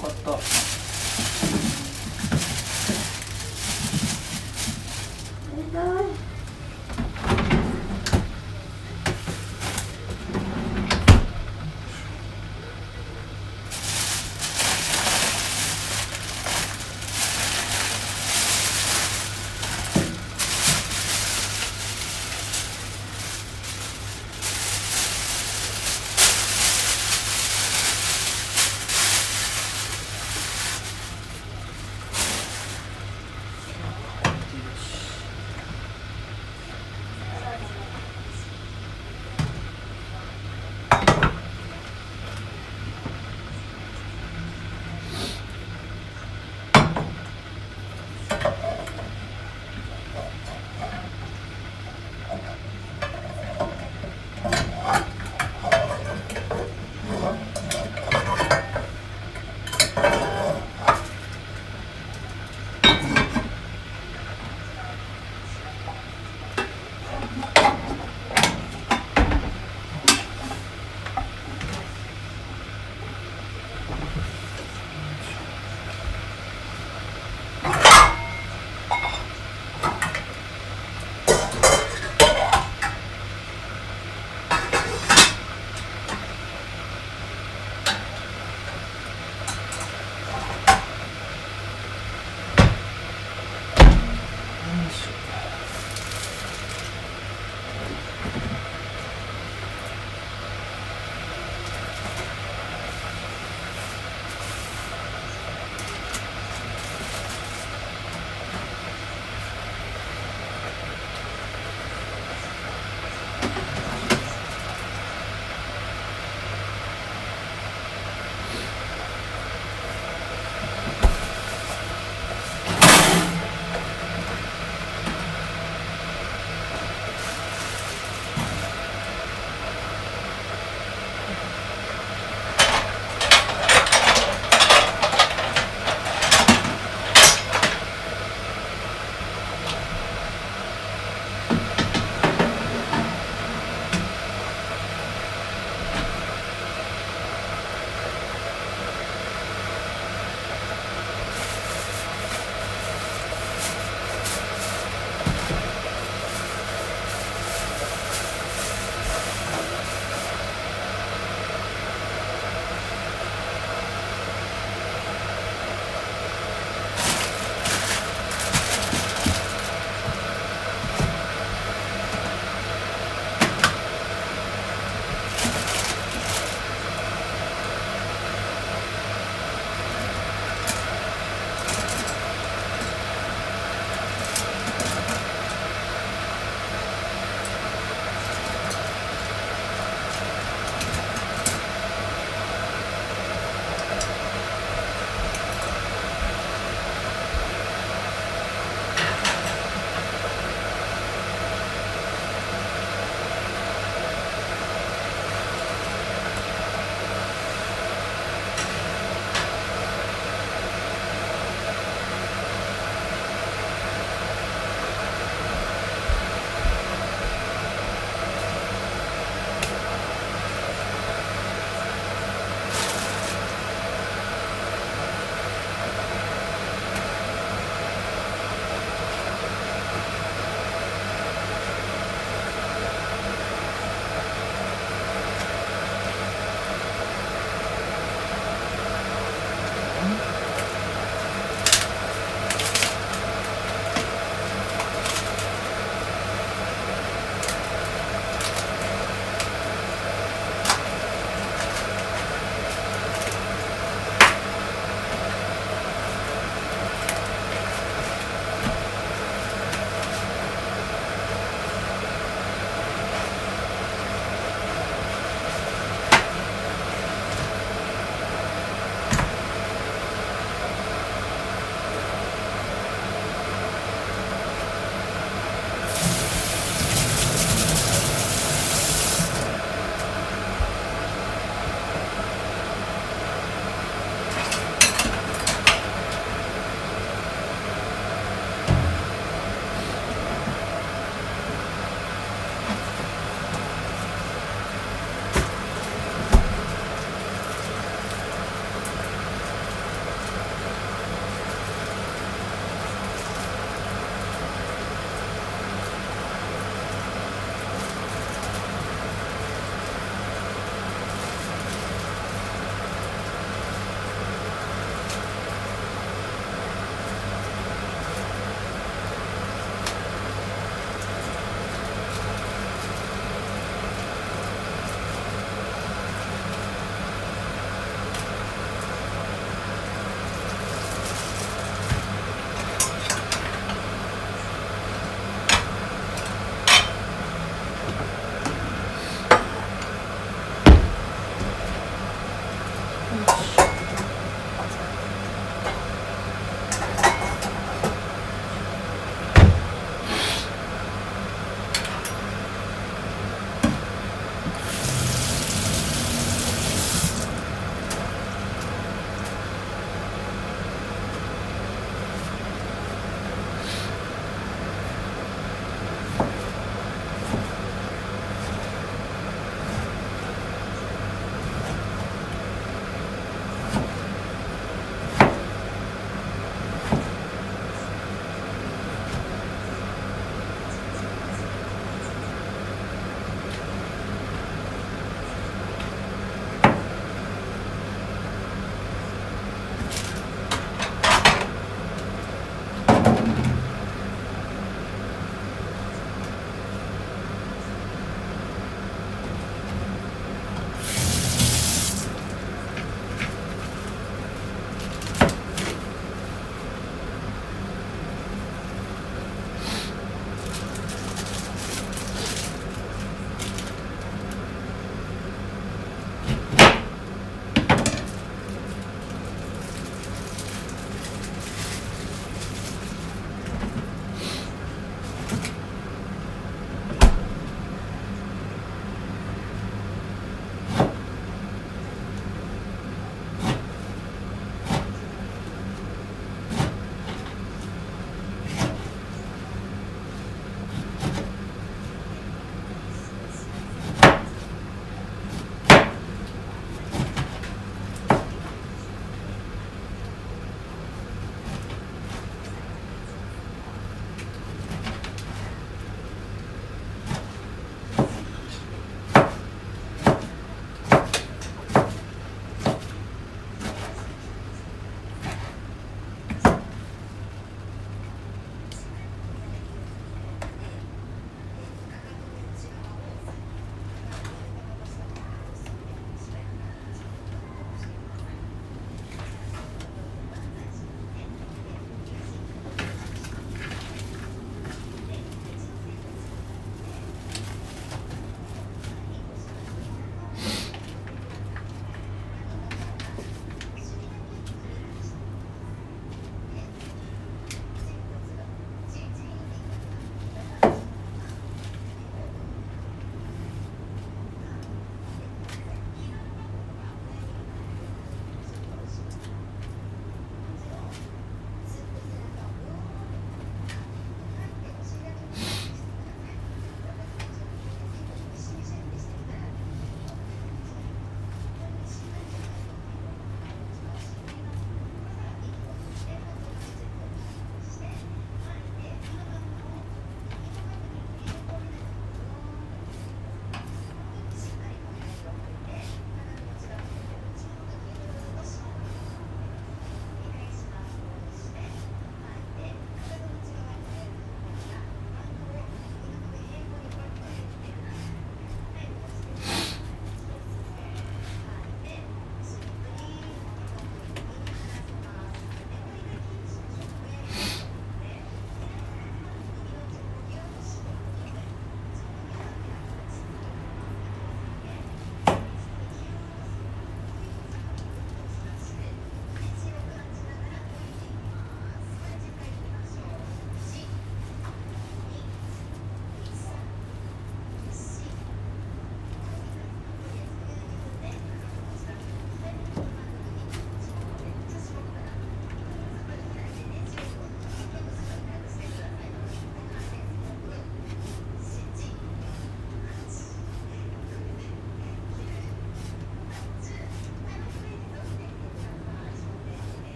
かった。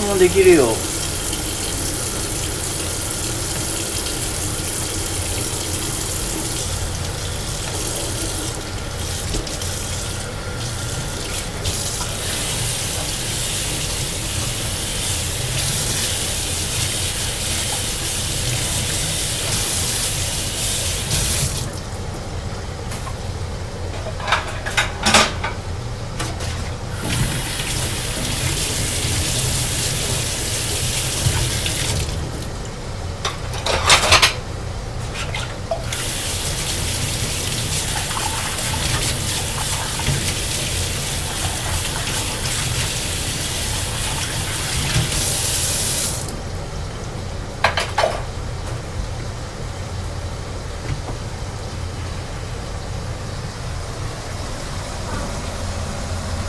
もうできるよ。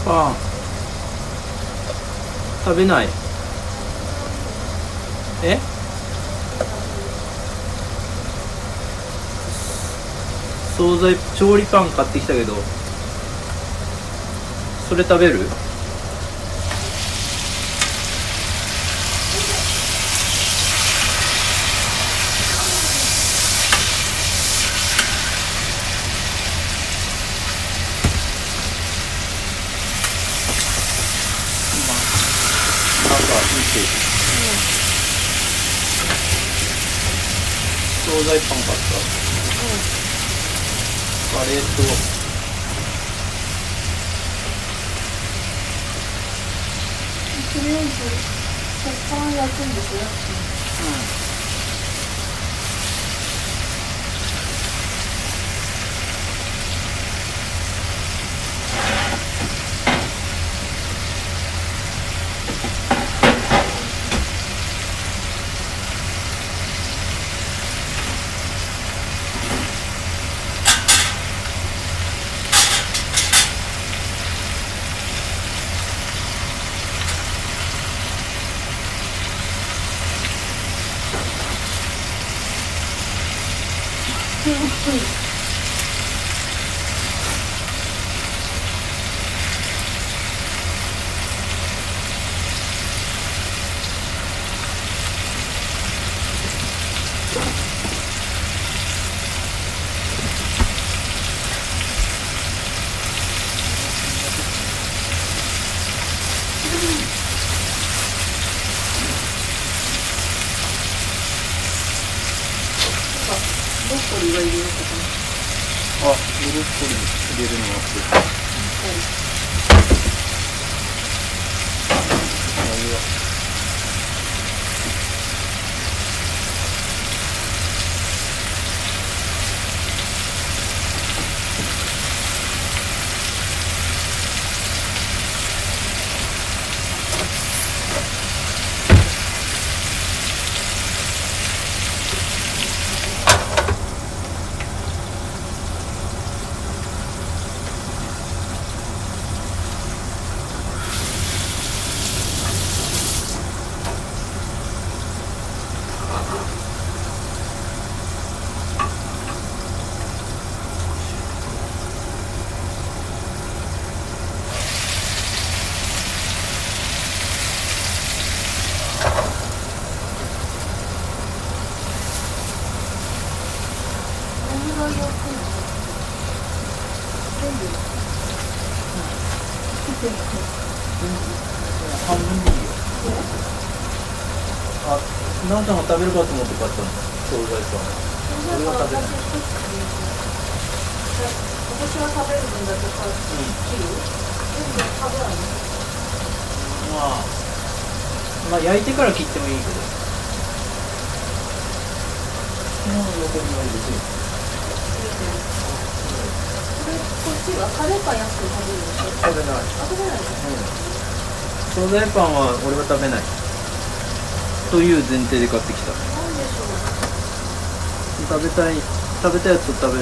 パン食べない。惣菜調理パン買ってきたけど、それ食べる？惣菜パン買った。カレーととりあえず食パン焼くんですよ。ブロッコリーは入れようかな。ブロッコリー入れるのは半分でいいよ。なおちゃんが食べるかと思って買ったの。惣菜パン。俺は食べない。私は食べる分だけ切る？食べないの？まあ焼いてから切ってもいいけど。好きなの横には入れてる。こっちはカレーパン安く食べるでしょ？食べない。食べないの？惣菜パンは俺は食べないという前提で買ってきた。なんでしょう。食べたやつを食べ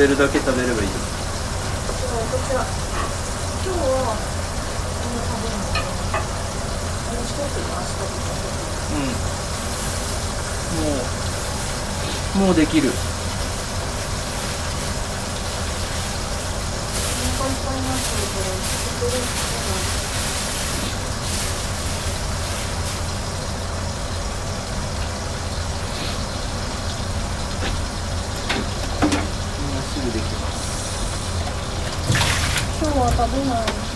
るだけ食べればいいよ。私は今日は食べないから。一つの明日とか。もうできる。お腹いっぱいになってるからちょっとでも食べない。べない。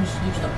しできたの？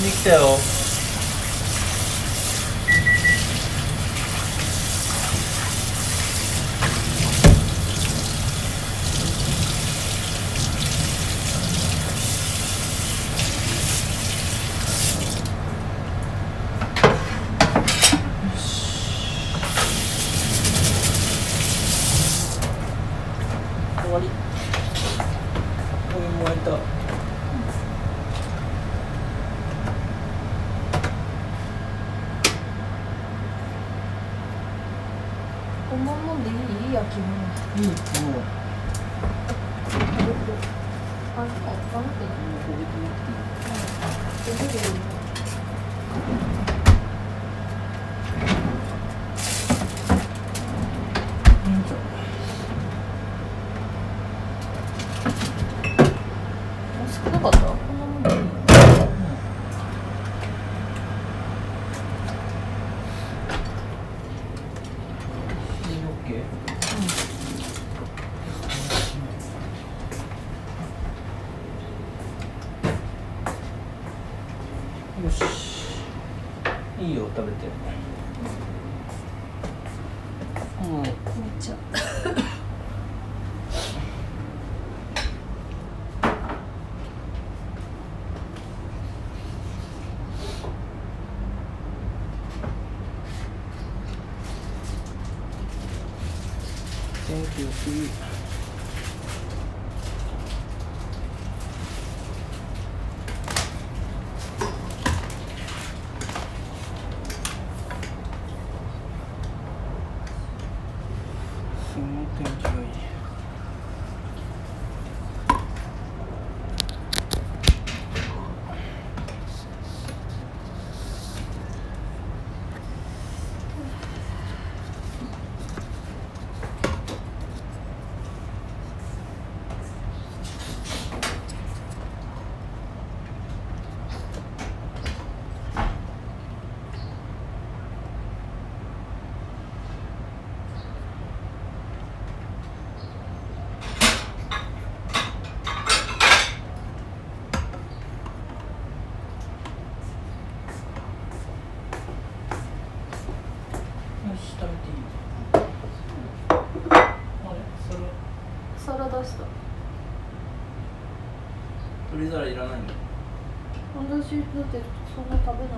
できたよ。終わり。お湯も沸いた。こんなもんでいい焼き物。いい、もう。あ、頑張ってね。少なかった？こんなもんでいい。よし、いいよ、食べて。めっちゃ天気よく。すごい天気がいい。食べていい？あれ？皿出した。取り皿いらないの？私だってそんな食べない。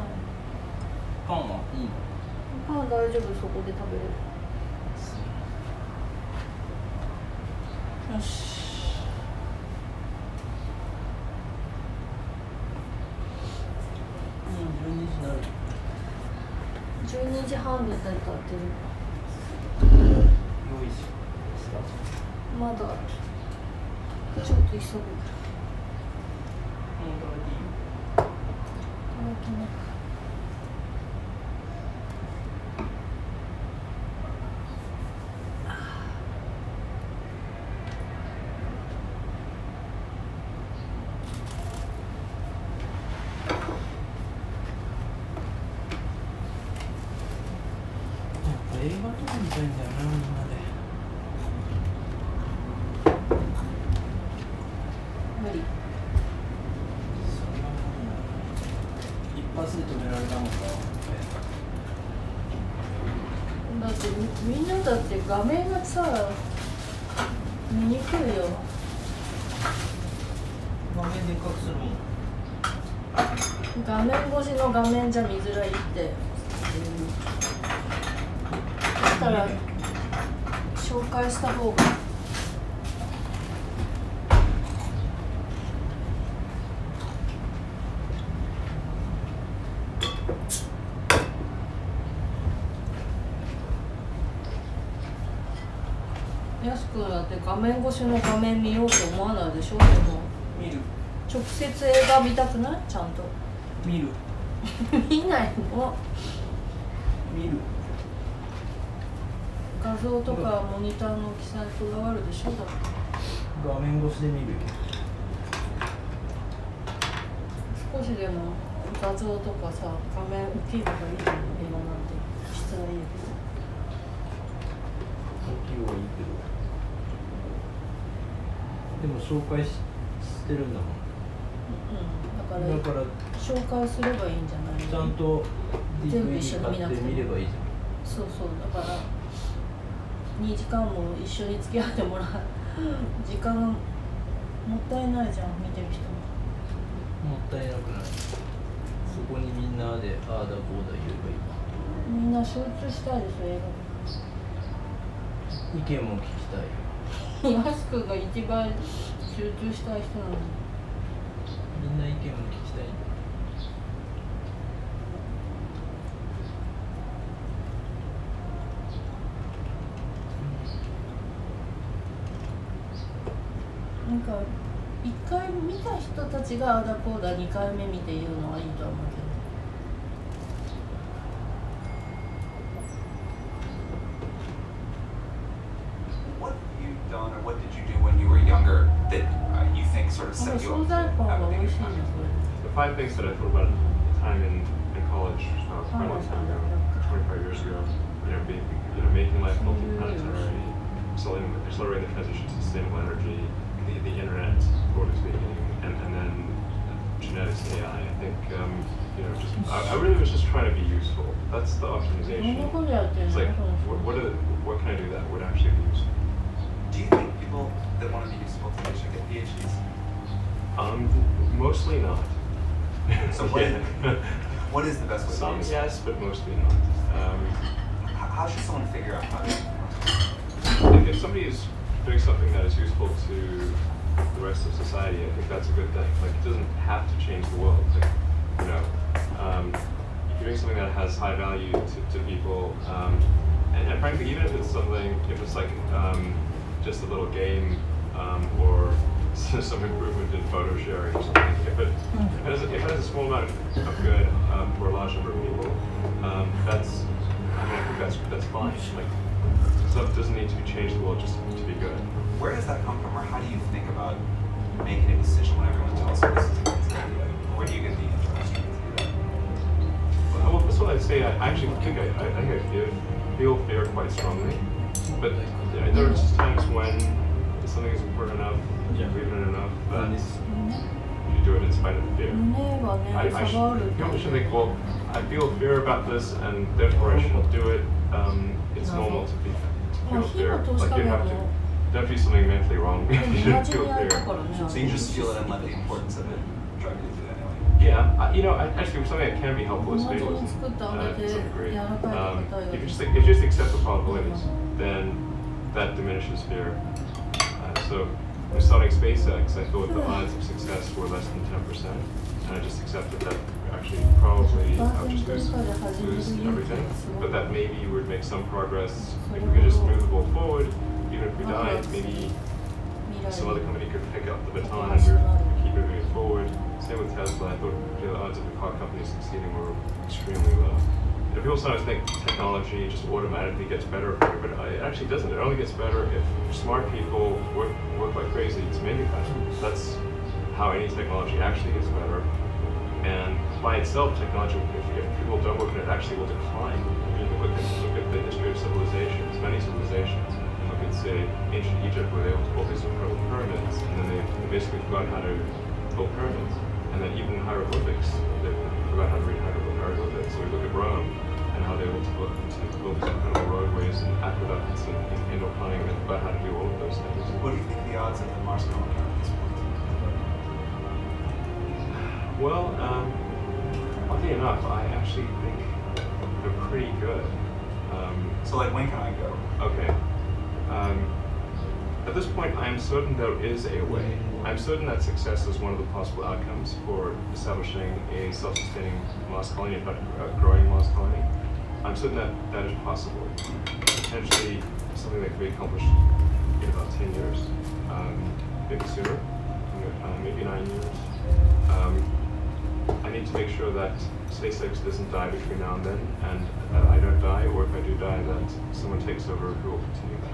パンはいいの？パン大丈夫、そこで食べれる。よし。12時になる。12時半にだいたい出る。用意した。まだちょっと急ぐ。もう食べていい？いただきます。映画とか見たいんだよな、みんなで。無理。そんなもんな。一発で止められたもんな。だってみんなだって画面がさ、見にくいよ。画面でっかくするもん。画面越しの画面じゃ見づらいって。だから紹介した方が。やすくんだって画面越しの画面見ようと思わないでしょ。でも見る。直接映画見たくない？ちゃんと見る。見ないの？見る。画像とかモニターの大きさにこだわるでしょ。だって画面越しで見るよ。少しでも画像とかさ、画面大きい方がいいよね。映画なんて質はいいけど。大きい方がいいけど。でも紹介してるんだもん。うん、だからだから紹介すればいいんじゃないの？ちゃんと全部一 DVD 買って緒に見なくても見ればいいじそうそう、だから2時間も一緒に付き合ってもらう時間もったいないじゃん、見てる人も。ゃん。もったいなくない。そこにみんなでああだこうだ言えばいいわ。みんな集中したいですよ、映意見も聞きたい。画に。ヤス君が一番集中したい人なのに。みんな意見も聞きたい。なんか1回見た人たちがあだこうだ2回目見て言うのはいいとは思うけど。What have you done or what did you do when you were younger that you think sort of この set you 惣 up 菜 to パン have が a 美味 big しいね、 impact? これ。 The 5 things that I thought about time in college, quite a long time ago, 25 years ago, making life multi-planetary, accelerating the transition to sustainable energy, the internet, broadly speaking, and then genetics, AI. I think, I really was just trying to be useful. That's the こんな optimization. ことやってる It's の like, その人 what can I do that would actually be useful? Do you think people that want to be useful to should get PhDs? Mostly not. So what is the best way to be Some useful? yes, but mostly not. How should someone figure out how to? If somebody is doing something that is useful to the rest of society, I think that's a good thing. Like, it doesn't have to change the world. Like, if you're doing something that has high value to people, and frankly, even if it's like just a little game or some improvement in photo sharing or something, if it has a small amount of good for a large number of people, I think that's fine. Like, stuff doesn't need to change the world just to be good. Where does that come from, or how do you think about making a decision when everyone tells you this is a good idea? Where do you get the information to do that? Well, that's what I'd say. I actually think I feel fear quite strongly, but there are just times when something is important enough, you believe in it enough, that you do it in spite of the fear. 胸がね、下がるって People should think, well, I feel fear about this, and therefore I should do it. It's normal to feel fear. Like, you have to do something mentally wrong if you shouldn't feel fear. So you just feel it and let the importance of it drive you to do that anyway. Yeah, actually, something that can be helpful is fatalism to some degree. If you just accept the probabilities, then that diminishes fear. So when starting SpaceX, I thought the odds of success were less than 10%, and I just accepted that actually probably I would just lose everything, but that maybe we would make some progress. If we could just move the ball forward, even if we died, maybe some other company could pick up the baton and keep moving it forward. Same with Tesla. I thought the odds of the car company succeeding were extremely low. People sometimes think technology just automatically gets better, but it actually doesn't. It only gets better if smart people work like crazy to manufacture. That's how any technology actually gets better. And by itself, technology, if people don't work on it, actually will decline. You look at the history of civilizations, many civilizations. Look at, say, ancient Egypt, where they built these incredible pyramids, and then they basically forgot how to build pyramids. And then even hieroglyphics, they forgot how to read hieroglyphics. So we look at Rome and how they were able to build these incredible roadways and aqueducts and indoor plumbing, and forgot how to do all of those things. What do you think the odds of the Mars colony are at this point? Well, oddly enough, I actually think they're pretty good. So like, when can I go? Okay. At this point, I'm certain there is a way. I'm certain that success is one of the possible outcomes for establishing a self-sustaining Mars colony, in fact, a growing Mars colony. I'm certain that that is possible. Potentially something that could be accomplished in about 10 years, maybe sooner, maybe 9 years. I need to make sure that SpaceX doesn't die between now and then, and I don't die, or if I do die, that someone takes over who will continue that.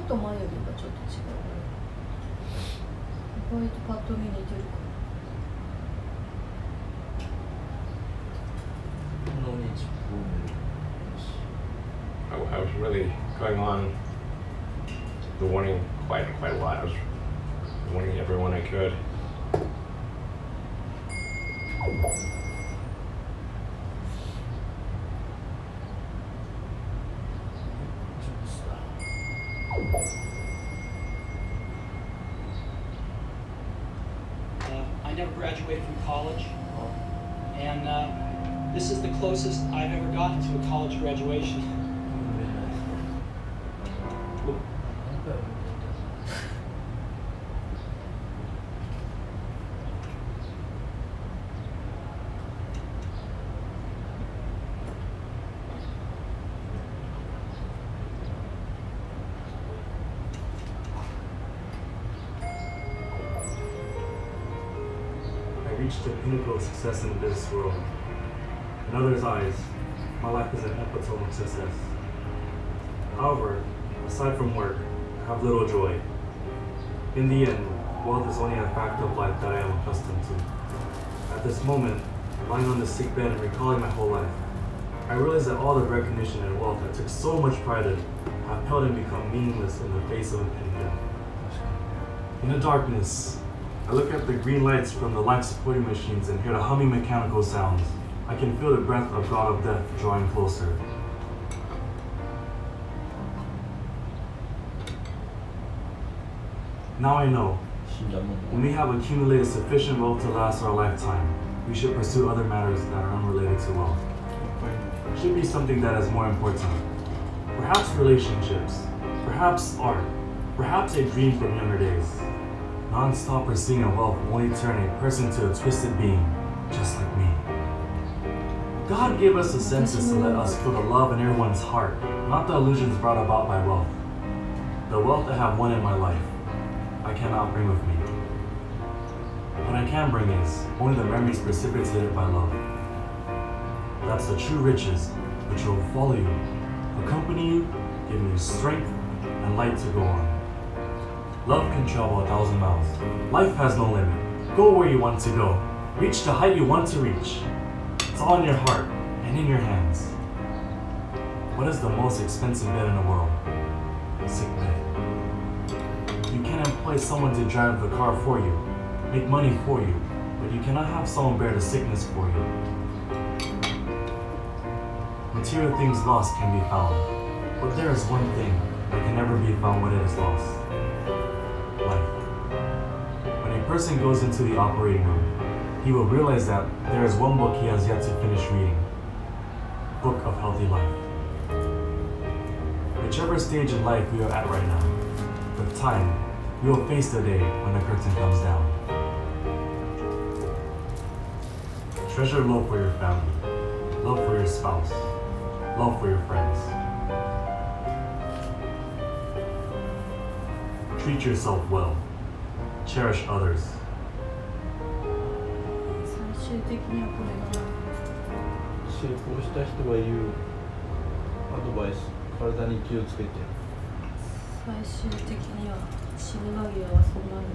と眉毛がちょっと違う。意外とパッと見似てるかI was really going on the warning quite a lot. I was warning everyone I could. I never graduated from college, and this is the closest I've ever gotten to a college graduation. I reached the pinnacle of success in the business world. In others' eyes, my life is an epitome of success. However, aside from work, I have little joy. In the end, wealth is only a fact of life that I am accustomed to. At this moment, lying on the sick bed and recalling my whole life, I realize that all the recognition and wealth I took so much pride in have paled and become meaningless in the face of impending death. In the darkness, I look at the green lights from the life-supporting machines and hear the humming mechanical sounds. I can feel the breath of God of Death drawing closer. Now I know, when we have accumulated sufficient wealth to last our lifetime, we should pursue other matters that are unrelated to wealth. It should be something that is more important. Perhaps relationships, perhaps art, perhaps a dream from younger days. Non-stop pursuing of wealth will only turn a person to a twisted being, just like me. God gave us the senses to let us feel the love in everyone's heart, not the illusions brought about by wealth. The wealth I have won in my life, I cannot bring with me. What I can bring is only the memories precipitated by love. That's the true riches which will follow you, accompany you, giving you strength and light to go on. Love can travel 1,000 miles. Life has no limit. Go where you want to go. Reach the height you want to reach. It's all in your heart and in your hands. What is the most expensive bed in the world? Sick bed. You can employ someone to drive the car for you, make money for you, but you cannot have someone bear the sickness for you. Material things lost can be found, but there is one thing that can never be found when it is lost. Life. When a person goes into the operating room, he will realize that there is one book he has yet to finish reading. Book of Healthy Life. Whichever stage in life we are at right now, with time, we will face the day when the curtain comes down. Treasure love for your family, love for your spouse, love for your friends. Treat yourself well. Cherish others. 最終的にはこれが成功した人が言うアドバイス、体に気をつけて。最終的には死ぬ間際はそうなる。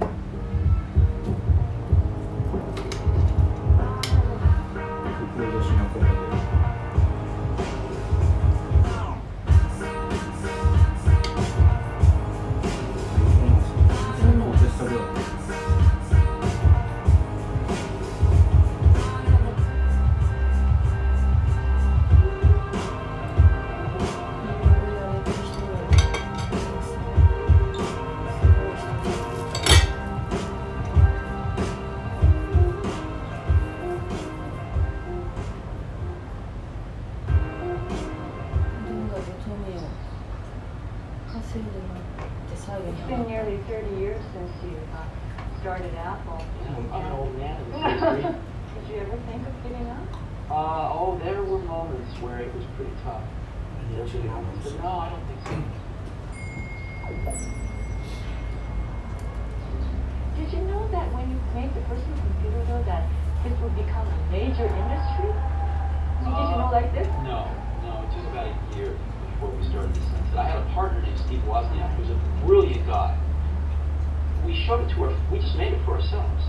志のこまで。It's been nearly 30 years since you started Apple. I'm an old man. Did you ever think of giving up? There were moments where it was pretty tough. But no, I don't think so. Did you know that when you made the personal computer, though, that this would become a major industry? Did you know like this? No, it took about a year before we started started this thing. I had a partner named Steve Wozniak, who's a brilliant guy. We showed it to we just made it for ourselves.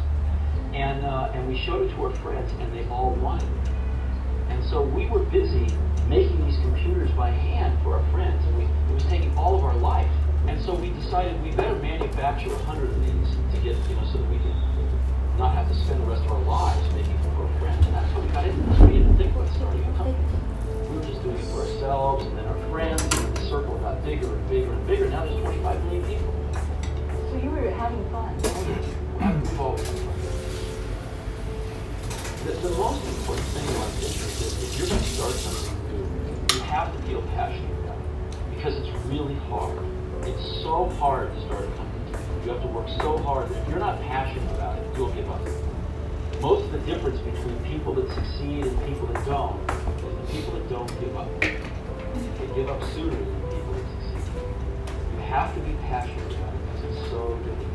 And we showed it to our friends, and they all wanted it. And so we were busy making these computers by hand for our friends, and it was taking all of our life. And so we decided we better manufacture 100 of these to get, so that we could not have to spend the rest of our lives making them for our friends. And that's how we got into this. We didn't think about starting a company. We were just doing it for ourselves, and then our friends, and the circle got bigger and bigger and bigger. Now there's 25 million people. So you were having fun. We've always had fun. The most important thing about business is if you're going to start something new, you have to feel passionate about it, because it's really hard. It's so hard to start a company. You have to work so hard that if you're not passionate about it, you'll give up. Most of the difference between people that succeed and people that don't is the people that don't give up. They give up sooner than the people that succeed. You have to be passionate about it because it's so difficult.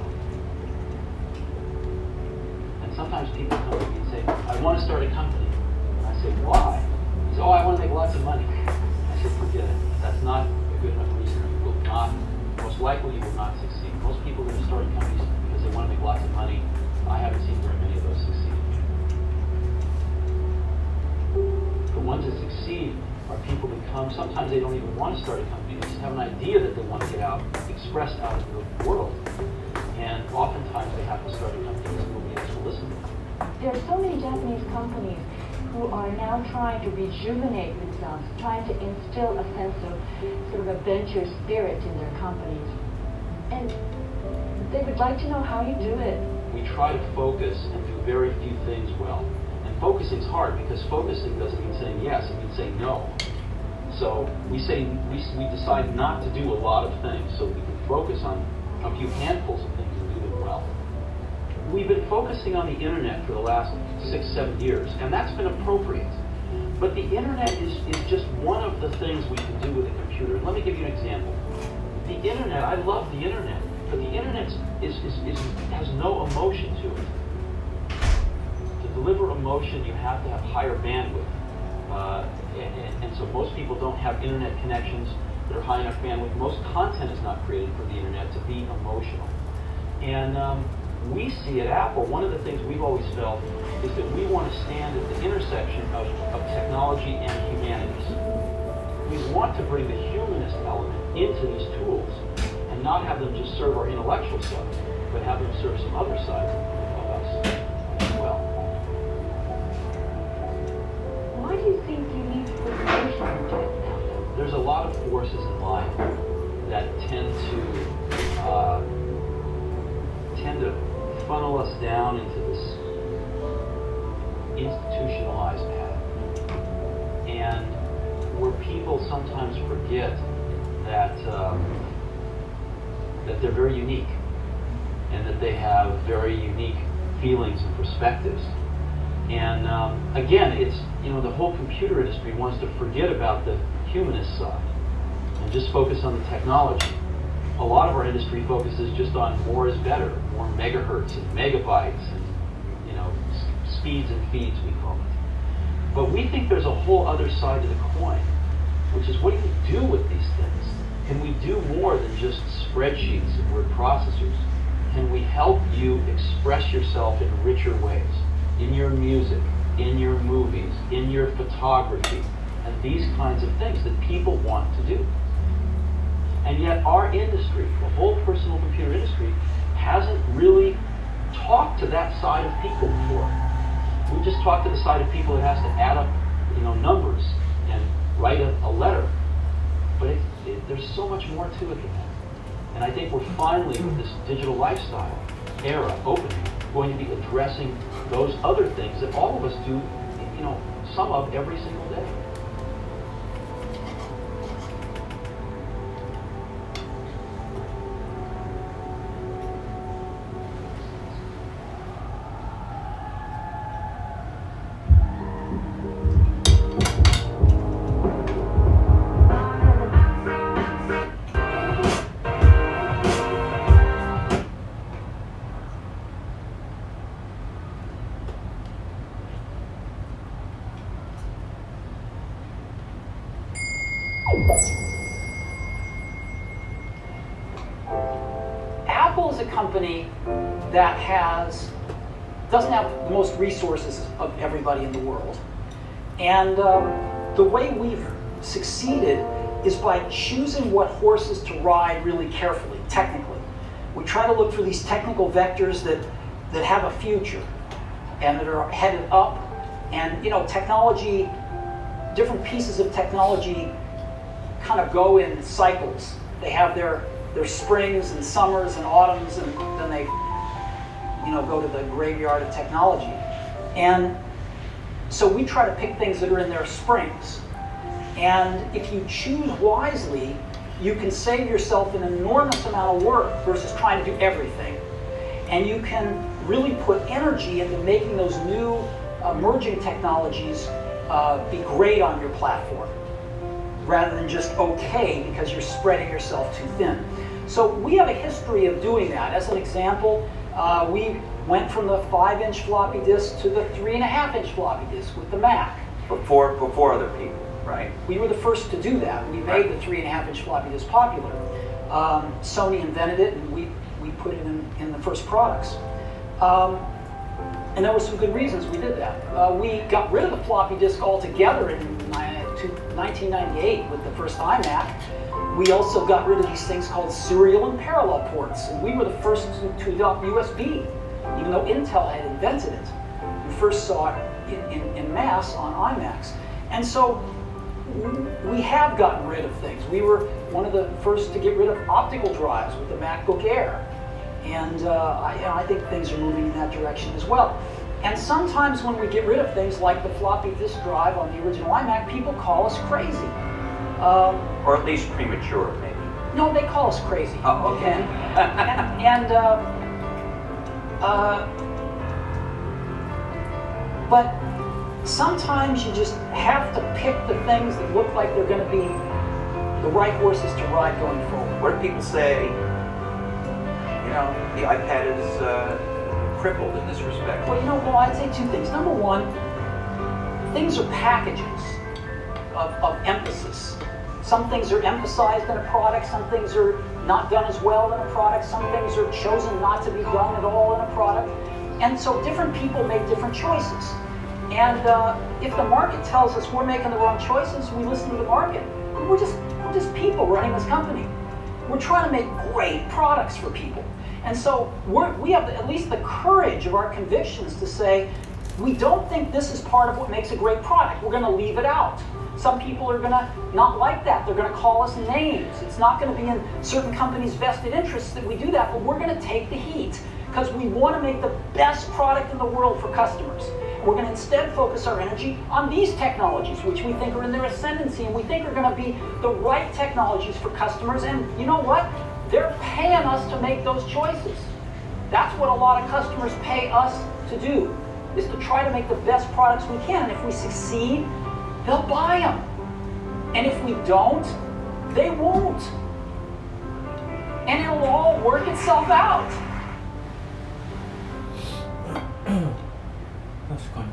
Sometimes people come to me and say, I want to start a company. And I say, why? He says, oh, I want to make lots of money. I said, forget it. That's not a good enough reason. You will not, most likely you will not succeed. Most people are starting companies because they want to make lots of money. I haven't seen very many of those succeed. The ones that succeed are people that come, sometimes they don't even want to start a company. They just have an idea that they want to get out, expressed out into the world. And oftentimes they have to start a company because nobody else will listen to them. There are so many Japanese companies who are now trying to rejuvenate themselves, trying to instill a sense of sort of adventure spirit in their companies. And they would like to know how you do it. We try to focus and do very few things well. And focusing is hard because focusing doesn't mean saying yes, it means saying no. So we decide not to do a lot of things so we can focus on a few handfuls of things and do them well. We've been focusing on the internet for the last 6-7 years, and that's been appropriate. But the internet is just one of the things we can do with a computer. Let me give you an example. The internet, I love the internet, but the internet has no emotion to it. To deliver emotion, you have to have higher bandwidth. And so most people don't have internet connections that are high enough bandwidth. Most content is not created for the internet to be emotional. And we see at Apple, one of the things we've always felt is that we want to stand at the intersection of technology and humanities. We want to bring the humanist element into these tools and not have them just serve our intellectual side, but have them serve some other sides of us as well. Why do you think you need to put emotion into it now? There's a lot of forces in life that tend to funnel us down into this institutionalized path, and where people sometimes forget that that they're very unique and that they have very unique feelings and perspectives. And again, it's, the whole computer industry wants to forget about the humanist side and just focus on the technology. A lot of our industry focuses just on more is better, more megahertz and megabytes and speeds and feeds, we call it. But we think there's a whole other side to the coin, which is, what do you do with these things? Can we do more than just spreadsheets and word processors? Can we help you express yourself in richer ways? In your music, in your movies, in your photography, and these kinds of things that people want to do. And yet our industry, the whole personal computer industry, hasn't really talked to that side of people before. We just talked to the side of people that has to add up, numbers and write a letter. But there's so much more to it than that. And I think we're finally, with this digital lifestyle era opening, going to be addressing those other things that all of us do, some of every single day. a company that doesn't have the most resources of everybody in the world. And the way we've succeeded is by choosing what horses to ride really carefully, technically. We try to look for these technical vectors that have a future and that are headed up. And technology, different pieces of technology kind of go in cycles. They have their springs and summers and autumns, and then they go to the graveyard of technology. And so we try to pick things that are in their springs. And if you choose wisely, you can save yourself an enormous amount of work versus trying to do everything. And you can really put energy into making those new emerging technologies be great on your platform, rather than just okay because you're spreading yourself too thin. So we have a history of doing that. As an example, we went from the 5-inch floppy disk to the 3.5-inch floppy disk with the Mac. Before other people, right? We were the first to do that. We made the 3.5-inch floppy disk popular. Sony invented it, and we put it in the first products. And there were some good reasons we did that. We got rid of the floppy disk altogether in 1998 with the first iMac. We also got rid of these things called serial and parallel ports, and we were the first to adopt USB, even though Intel had invented it. We first saw it in mass on iMacs. And so we have gotten rid of things. We were one of the first to get rid of optical drives with the MacBook Air. And I think things are moving in that direction as well. And sometimes when we get rid of things like the floppy disk drive on the original iMac, people call us crazy. Or at least premature, maybe. No, they call us crazy. Oh, okay. But sometimes you just have to pick the things that look like they're going to be the right horses to ride going forward. What do people say? The iPad is crippled in this respect. Well, I'd say two things. Number one, things are packages of emphasis. Some things are emphasized in a product, some things are not done as well in a product, some things are chosen not to be done at all in a product. And so different people make different choices. And if the market tells us we're making the wrong choices, we listen to the market. We're just people running this company. We're trying to make great products for people. And so we have at least the courage of our convictions to say, we don't think this is part of what makes a great product. We're going to leave it out. Some people are going to not like that. They're going to call us names. It's not going to be in certain companies' vested interests that we do that, but we're going to take the heat because we want to make the best product in the world for customers. We're going to instead focus our energy on these technologies, which we think are in their ascendancy and we think are going to be the right technologies for customers. And you know what? They're paying us to make those choices. That's what a lot of customers pay us to do, is to try to make the best products we can. And if we succeed, they'll buy them. And if we don't, they won't. And it'll all work itself out. 確かに。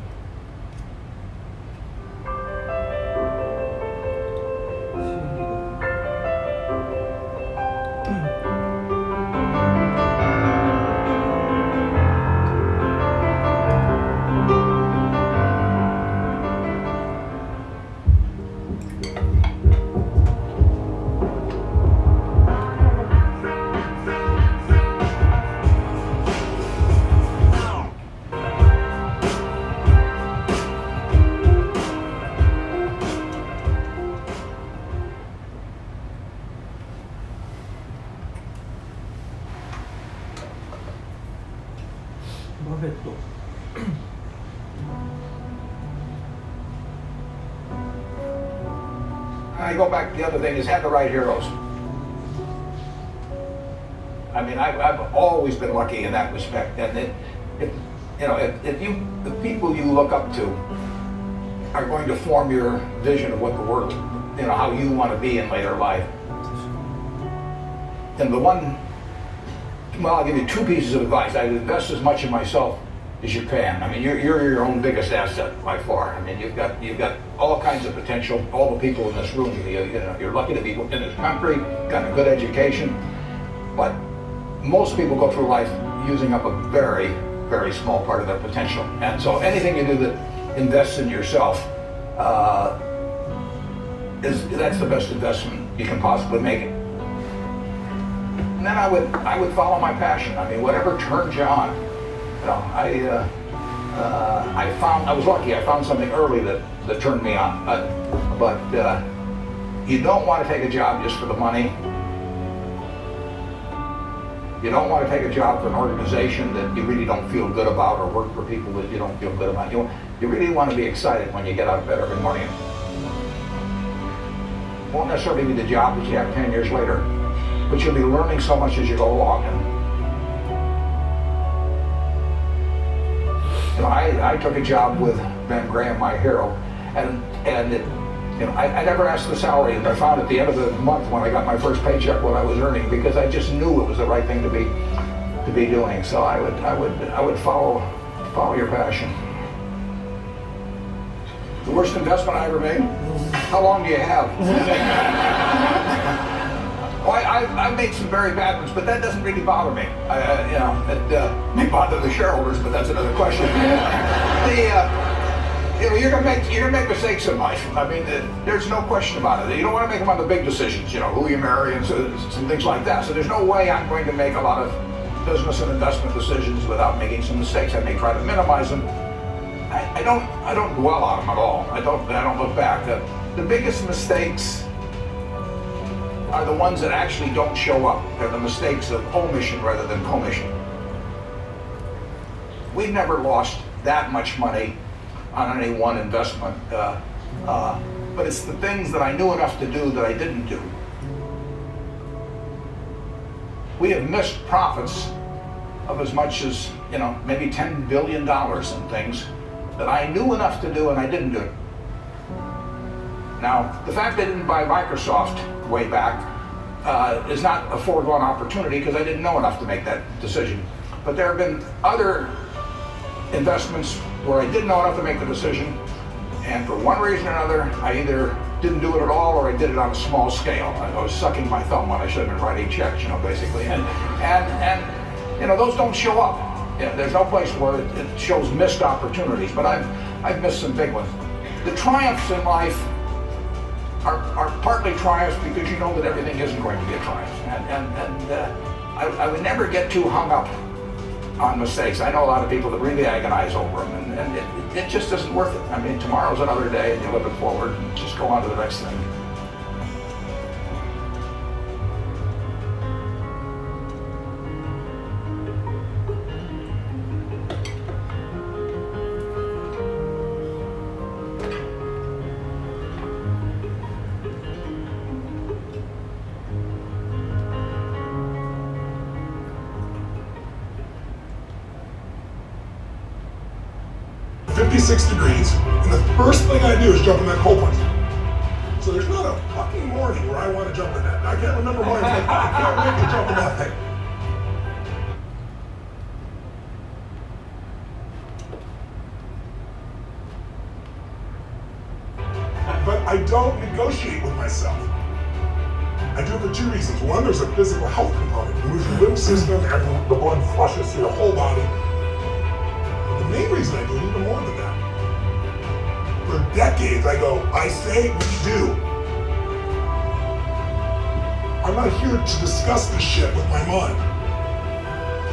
バフェット。I go back to the other thing is have the right heroes. I mean, I've always been lucky in that respect. And if the people you look up to are going to form your vision of what the world, how you want to be in later life. And I'll give you two pieces of advice. I would invest as much in myself as you can. I mean, you're your own biggest asset by far. I mean, you've got all kinds of potential. All the people in this room, you're lucky to be in this country, got a good education. But most people go through life using up a very, very small part of their potential. And so anything you do that invests in yourself, that's the best investment you can possibly make it. And then I would follow my passion. I mean, whatever turns you on. You know, I was lucky. I found something early that turned me on. But you don't want to take a job just for the money. You don't want to take a job for an organization that you really don't feel good about, or work for people that you don't feel good about. You really want to be excited when you get out of bed every morning. It won't necessarily be the job that you have 10 years later, but you'll be learning so much as you go along. And you know, I took a job with Ben Graham, my hero, and it, you know, I never asked the salary, and I found at the end of the month when I got my first paycheck what I was earning, because I just knew it was the right thing to be doing. So I would follow your passion. The worst investment I ever made? How long do you have? Well, I've made some very bad ones, but that doesn't really bother me. You know, it may bother the shareholders, but that's another question. You know, you're gonna make mistakes in life. I mean, there's no question about it. You don't want to make them on the big decisions, you know, who you marry and some things like that. So there's no way I'm going to make a lot of business and investment decisions without making some mistakes. I may try to minimize them. I don't dwell on them at all. I don't look back. The biggest mistakes are the ones that actually don't show up. They're the mistakes of omission rather than commission. We've never lost that much money on any one investment, but it's the things that I knew enough to do that I didn't do. We have missed profits of as much as, you know, maybe $10 billion in things that I knew enough to do and I didn't do. Now, the fact that I didn't buy Microsoft way back is not a foregone opportunity, because I didn't know enough to make that decision. But there have been other investments where I didn't know enough to make the decision, and for one reason or another, I either didn't do it at all or I did it on a small scale. I was sucking my thumb when I should have been writing checks, you know, basically. And you know, those don't show up. Yeah, there's no place where it shows missed opportunities, but I've missed some big ones. The triumphs in life are partly triumphs because you know that everything isn't going to be a triumph. I would never get too hung up on mistakes. I know a lot of people that really agonize over them, and it just isn't worth it. I mean, tomorrow's another day, and you live it forward and just go on to the next thing. Degrees, and the first thing I do is jump in that cold plunge. So there's not a fucking morning where I want to jump in that. I can't remember mornings like, I can't wait to jump in that thing. But I don't negotiate with myself. I do it for two reasons. One, there's a physical health component. You move your lymph system, and the blood flushes through your whole body. But the main reason I do it, even more than that, for decades I go, I say, we do. I'm not here to discuss this shit with my mind.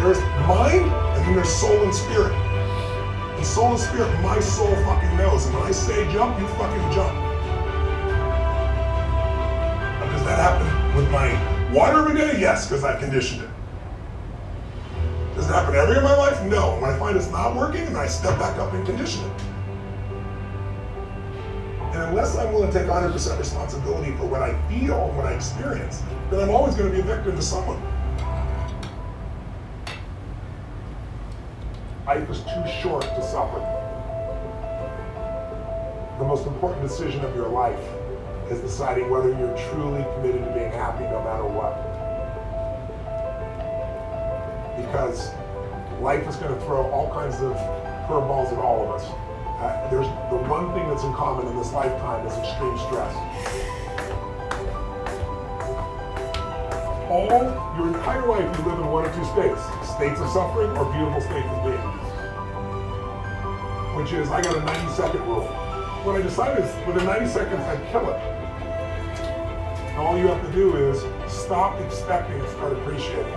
There's mind, and then there's soul and spirit. And soul and spirit, my soul fucking knows. And when I say jump, you fucking jump. Now, does that happen with my water every day? Yes, because I conditioned it. Does it happen every day of my life? No. When I find it's not working, then I step back up and condition it. And unless I'm willing to take 100% responsibility for what I feel and what I experience, then I'm always going to be a victim to someone. Life is too short to suffer. The most important decision of your life is deciding whether you're truly committed to being happy no matter what. Because life is going to throw all kinds of curveballs at all of us. There's the one thing that's in common in this lifetime is extreme stress. your entire life you live in one or two states. States of suffering or beautiful states of being. Which is, I got a 90-second rule. What I decided is within 90 seconds I'd kill it. And all you have to do is stop expecting and start appreciating.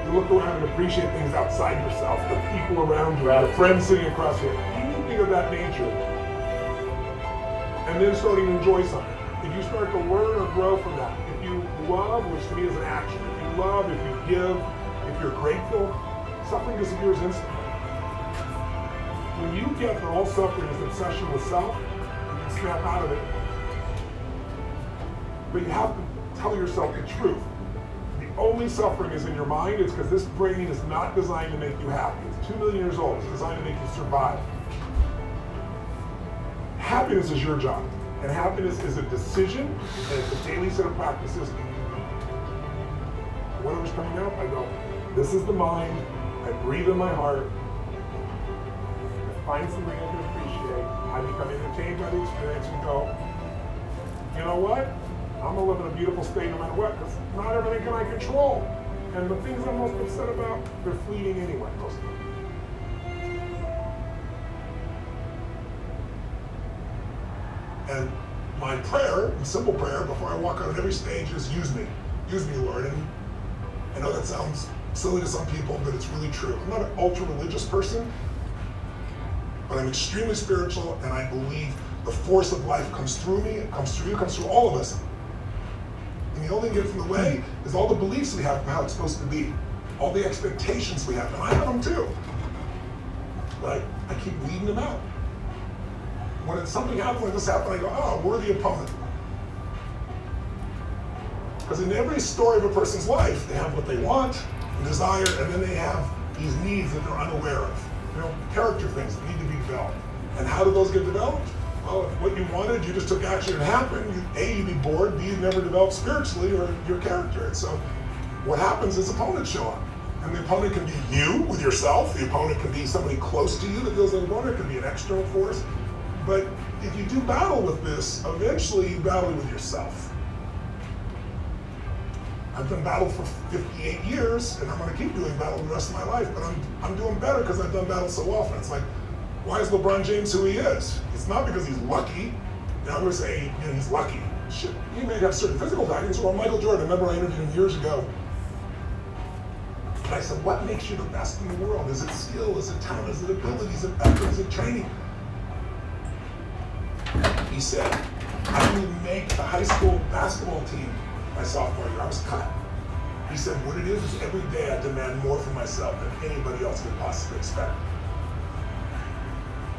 You look around and appreciate things outside yourself, the people around you, the friends sitting across here, anything of that nature. And then starting to enjoy something. If you start to learn or grow from that, if you love, which to me is an action, if you love, if you give, if you're grateful, suffering disappears instantly. When you get that all suffering is obsession with self, you can snap out of it. But you have to tell yourself the truth. The only suffering is in your mind. It's because this brain is not designed to make you happy. It's 2 million years old. It's designed to make you survive. Happiness is your job. And happiness is a decision, and it's a daily set of practices. Whatever's coming up, I go, this is the mind. I breathe in my heart. Find something I can appreciate. I become entertained by the experience and go, you know what? I'm gonna live in a beautiful state no matter what, because not everything can I control. And the things I'm most upset about, they're fleeting anyway, most of them. And my prayer, a simple prayer, before I walk out on every stage is use me. Use me, Lord. And I know that sounds silly to some people, but it's really true. I'm not an ultra-religious person, but I'm extremely spiritual, and I believe the force of life comes through me, it comes through you, it comes through all of us. And the only thing that gets in the way is all the beliefs we have of how it's supposed to be, all the expectations we have, and I have them too. But I keep weeding them out. When something happens like this happened, I go, oh, worthy opponent. Because in every story of a person's life, they have what they want and desire, and then they have these needs that they're unaware of. You know, character things that need to be developed. And how do those get developed? Well, if what you wanted, you just took action and it happened, you'd be bored, B, you'd never develop spiritually or your character. And so what happens is opponents show up. And the opponent can be you with yourself. The opponent can be somebody close to you that feels like an opponent. It can be an external force. But if you do battle with this, eventually you battle with yourself. I've done battle for 58 years, and I'm going to keep doing battle the rest of my life, but I'm doing better because I've done battle so often. It's like, why is LeBron James who he is? It's not because he's lucky. Now I'm going to say, you know, he's lucky. Shit, he may have certain physical values. Well, Michael Jordan, I remember I interviewed him years ago. And I said, what makes you the best in the world? Is it skill? Is it talent? Is it ability? Is it effort? Is it training? He said, I didn't make the high school basketball team my sophomore year. I was cut. He said, what it is every day I demand more from myself than anybody else could possibly expect.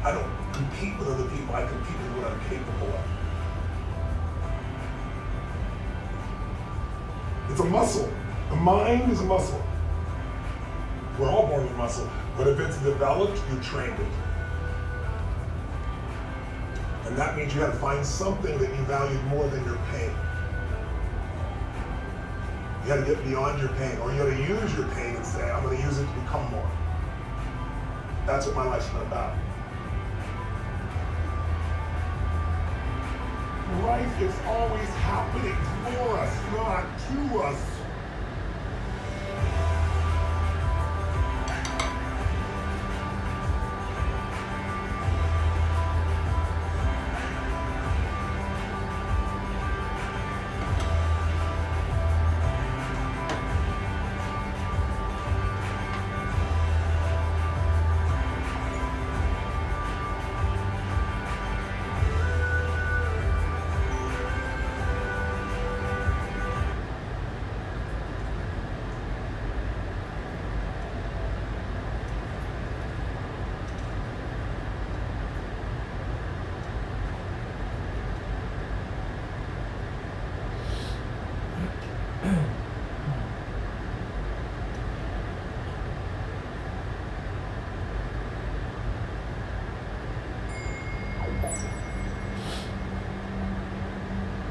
I don't compete with other people, I compete with what I'm capable of. It's a muscle. The mind is a muscle. We're all born with muscle, but if it's developed, you trained it. And that means you have to find something that you valued more than your pain. You got to get beyond your pain, or you got to use your pain and say, I'm going to use it to become more. That's what my life's been about. Life is always happening for us, not to us.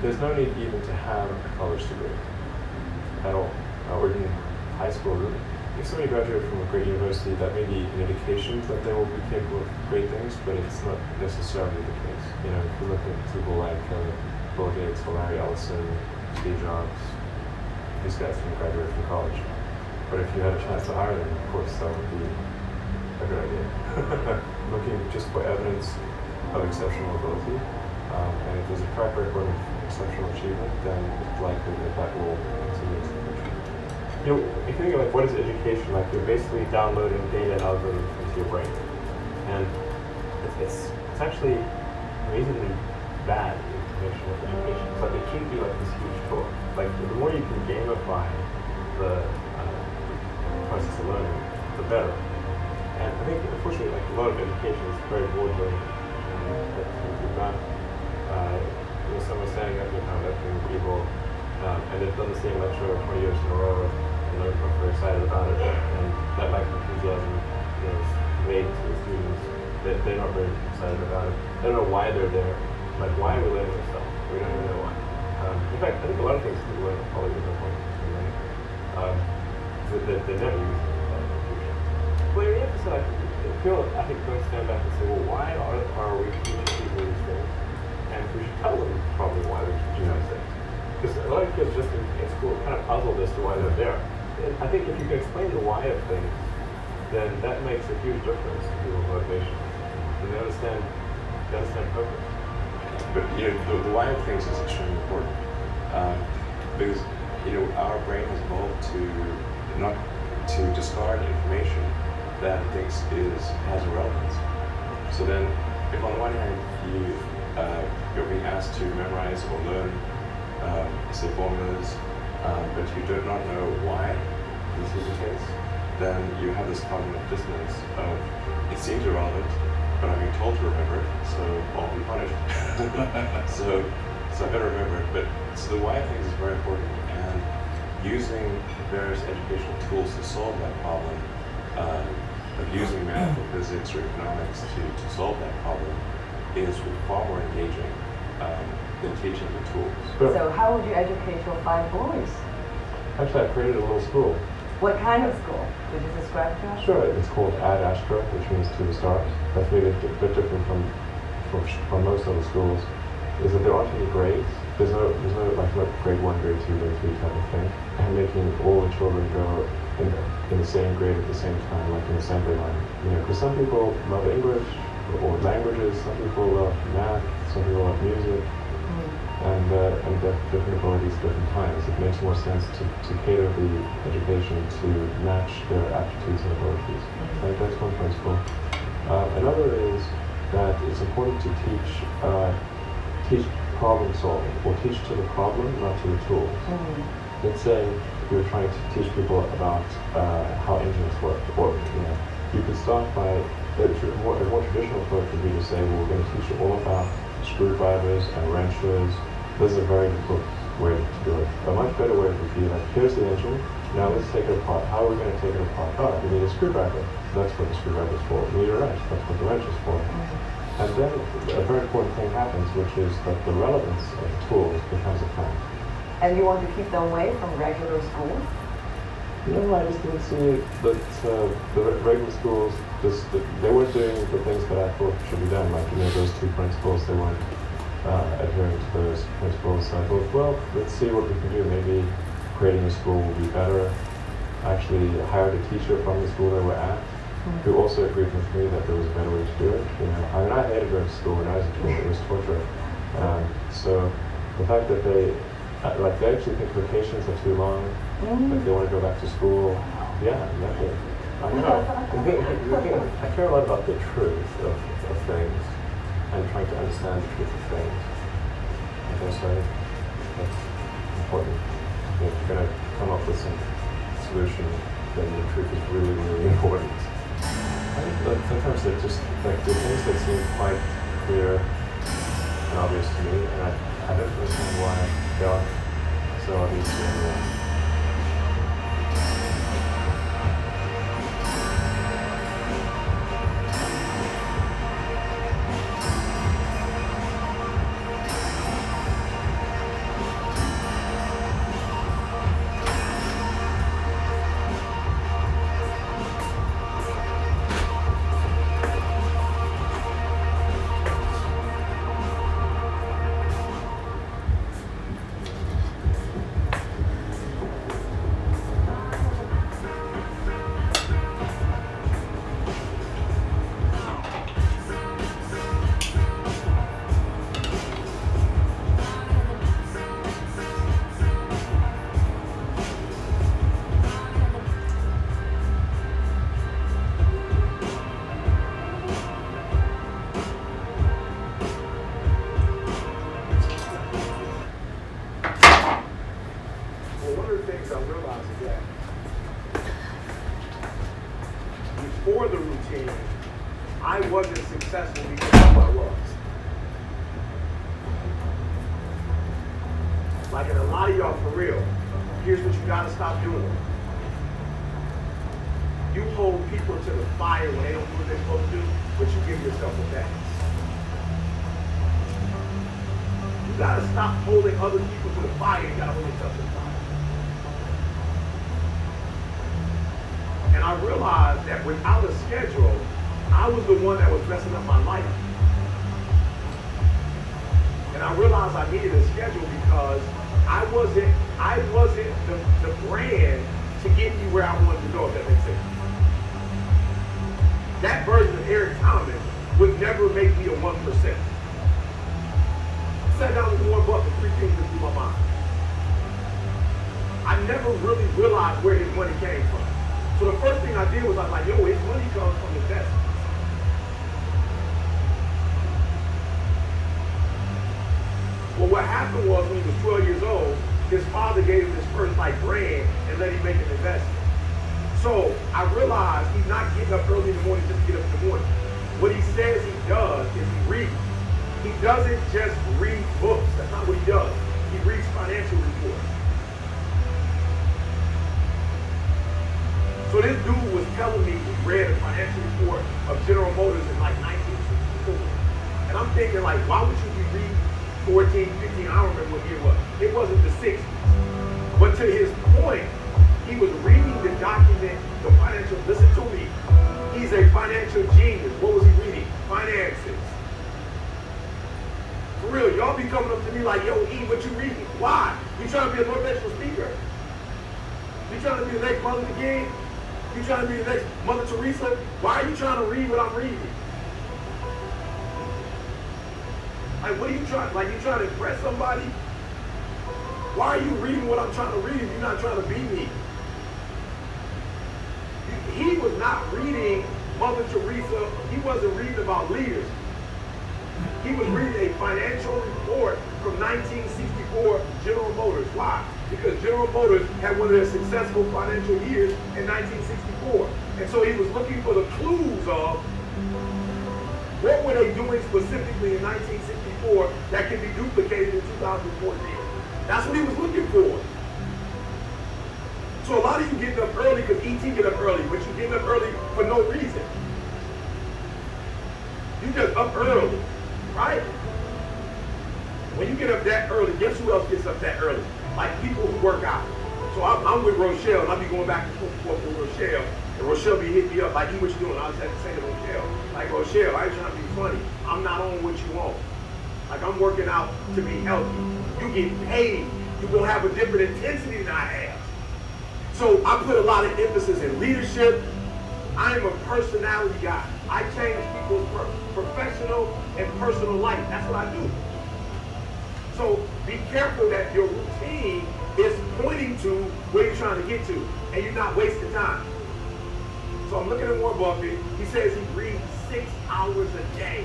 There's no need even to have a college degree at all, or even high school really. If somebody graduated from a great university, that may be an indication that they will be capable of great things, but it's not necessarily the case. You know, if you look at people like Bill Gates or Larry Ellison, Steve Jobs, these guys didn't graduate from college. But if you had a chance to hire them, of course, that would be a good idea. Looking just for evidence of exceptional ability, and if there's a track record of exceptional achievement, then it's likely that that will continue into the future. You know, if you think of like what is education, like you're basically downloading data and algorithms into your brain, and it's actually amazingly bad information with education. But it should be like this huge tool. Like the more you can gamify the process of learning, the better. And I think, unfortunately, like a lot of education is very board-driven. We've got, someone standing up and kind of lecturing people, and they've done the same lecture 20 years in a row, and they're very excited about it. And that lack of enthusiasm is conveyed to the students. They're not very excited about it. They don't know why they're there. Like, why are we learning this stuff? We don't even know why. In fact, I think a lot of things people learn probably with no point in learning. They never use it. Well, you have to say, like, I think going to stand back and say, well, why are we teaching people these things? And we should tell them probably why we're teaching these things. Because a lot of kids just in school kind of puzzled as to why they're there. And I think if you can explain the why of things, then that makes a huge difference to people's motivation. And they understand purpose. But the why of things is extremely important, because our brain is evolved to not to discard information that it thinks has a relevance. So then, if on the one hand you're being asked to memorize or learn say formulas, but you do not know why this is the case, then you have this cognitive dissonance of it seems irrelevant, but I'm being told to remember it, so I'll be punished. so I better remember it. But so the why of things is very important, and using various educational tools to solve that problem, of using math or physics or economics to solve that problem, is far more engaging than teaching the tools. So how would you educate your 5 boys? Actually, I created a little school. What kind of school? Could you describe to us? Sure, it's called Ad Astra, which means to the stars. That's maybe a bit different from most other schools, is that there aren't any grades. There's no grade 1, grade 2, grade 3 type of thing. And making all the children go in the same grade at the same time, like an assembly line. Because some people love English or languages, some people love math, some people love music, and they have different abilities at different times. It makes more sense to cater the education to match their aptitudes and abilities. I think that's one principle. Another is that it's important to teach problem solving, or teach to the problem, not to the tools. Let's say you're trying to teach people about how engines work, or you could start by a more traditional approach would be to say, well, we're going to teach you all about screwdrivers and wrenches. This is a very difficult way to do it. A much better way would be like, here's the engine, now let's take it apart. How are we going to take it apart? Oh, you need a screwdriver. That's what the screwdriver is for. You need a wrench. That's what the wrench is for. And then a very important thing happens, which is that the relevance of tools becomes apparent. And you want to keep them away from regular school? No, I just didn't see that the regular schools, they weren't doing the things that I thought should be done. Like, those 2 principles, they weren't adhering to those principles. So I thought, well, let's see what we can do. Maybe creating a school will be better. I actually hired a teacher from the school they were at, who also agreed with me that there was a better way to do it. I hated going to school when I was a kid. It was torture. So the fact that they actually think vacations are too long, like they want to go back to school. Yeah, nothing. I know. I care a lot about the truth of things and trying to understand the truth of things. I guess that's important. If you're going to come up with some solution, then the truth is really, really important. I think that sometimes they're just like the things that seem quite clear and obvious to me, and I don't understand why they are so obvious to everyone. things I'm realizing that before the routine, I wasn't successful because of who I was. Like, and a lot of y'all, for real, here's what you gotta stop doing. You hold people to the fire when they don't do what they're supposed to do, but you give yourself a pass. You gotta stop holding other people to the fire. You gotta hold yourself to the fire. And I realized that without a schedule, I was the one that was messing up my life. And I realized I needed a schedule because I wasn't the brand to get me where I wanted to go, if that makes sense. That version of Eric Thomas would never make me a 1%. I sat down with Warren Buffett, 3 things that through my mind. I never really realized where his money came from. So the first thing I did was I was like, yo, his money comes from investments. Well, what happened was when he was 12 years old, his father gave him his first brand and let him make an investment. So I realized he's not getting up early in the morning just to get up in the morning. What he says he does is he reads. He doesn't just read books. That's not what he does. He reads financial reports. So this dude was telling me he read a financial report of General Motors in 1964. And I'm thinking why would you be reading 14, 15, I don't remember what year it was. It wasn't the 60s. But to his point, he was reading the document, the financial, listen to me. He's a financial genius. What was he reading? Finances. For real, y'all be coming up to me like, yo, E, what you reading? Why? You trying to be a motivational speaker? You trying to be the next Mother again? You trying to be the next Mother Teresa? Why are you trying to read what I'm reading? What are you trying, you trying to impress somebody? Why are you reading what I'm trying to read if you're not trying to be me? He was not reading Mother Teresa. He wasn't reading about leaders. He was reading a financial report from 1964 General Motors. Why? Because General Motors had one of their successful financial years in 1964. And so he was looking for the clues of what were they doing specifically in 1964 that can be duplicated in 2014. That's what he was looking for. So a lot of you getting up early because ET get up early, but you getting up early for no reason. You just up early, right? When you get up that early, guess who else gets up that early? Like people who work out. So I'm with Rochelle, and I'll be going back and forth with Rochelle, and Rochelle be hitting me up like, E, what you doing? I just had to say to Rochelle, like, Rochelle, I ain't trying to be funny. I'm not on what you want. Like, I'm working out to be healthy. You get paid. You're going to have a different intensity than I have. So I put a lot of emphasis in leadership. I am a personality guy. I change people's professional and personal life. That's what I do. So be careful that your routine is pointing to where you're trying to get to, and you're not wasting time. So I'm looking at Warren Buffett. He says he reads 6 hours a day.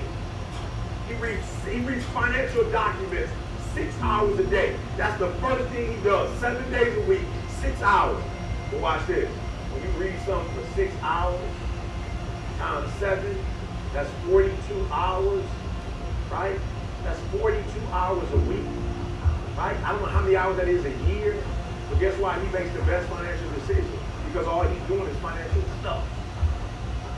He reads financial documents 6 hours a day. That's the first thing he does. 7 days a week, 6 hours. But watch this. When you read something for 6 hours times 7, that's 42 hours, right? That's 42 hours a week, right? I don't know how many hours that is a year, but guess why he makes the best financial decisions? Because all he's doing is financial stuff.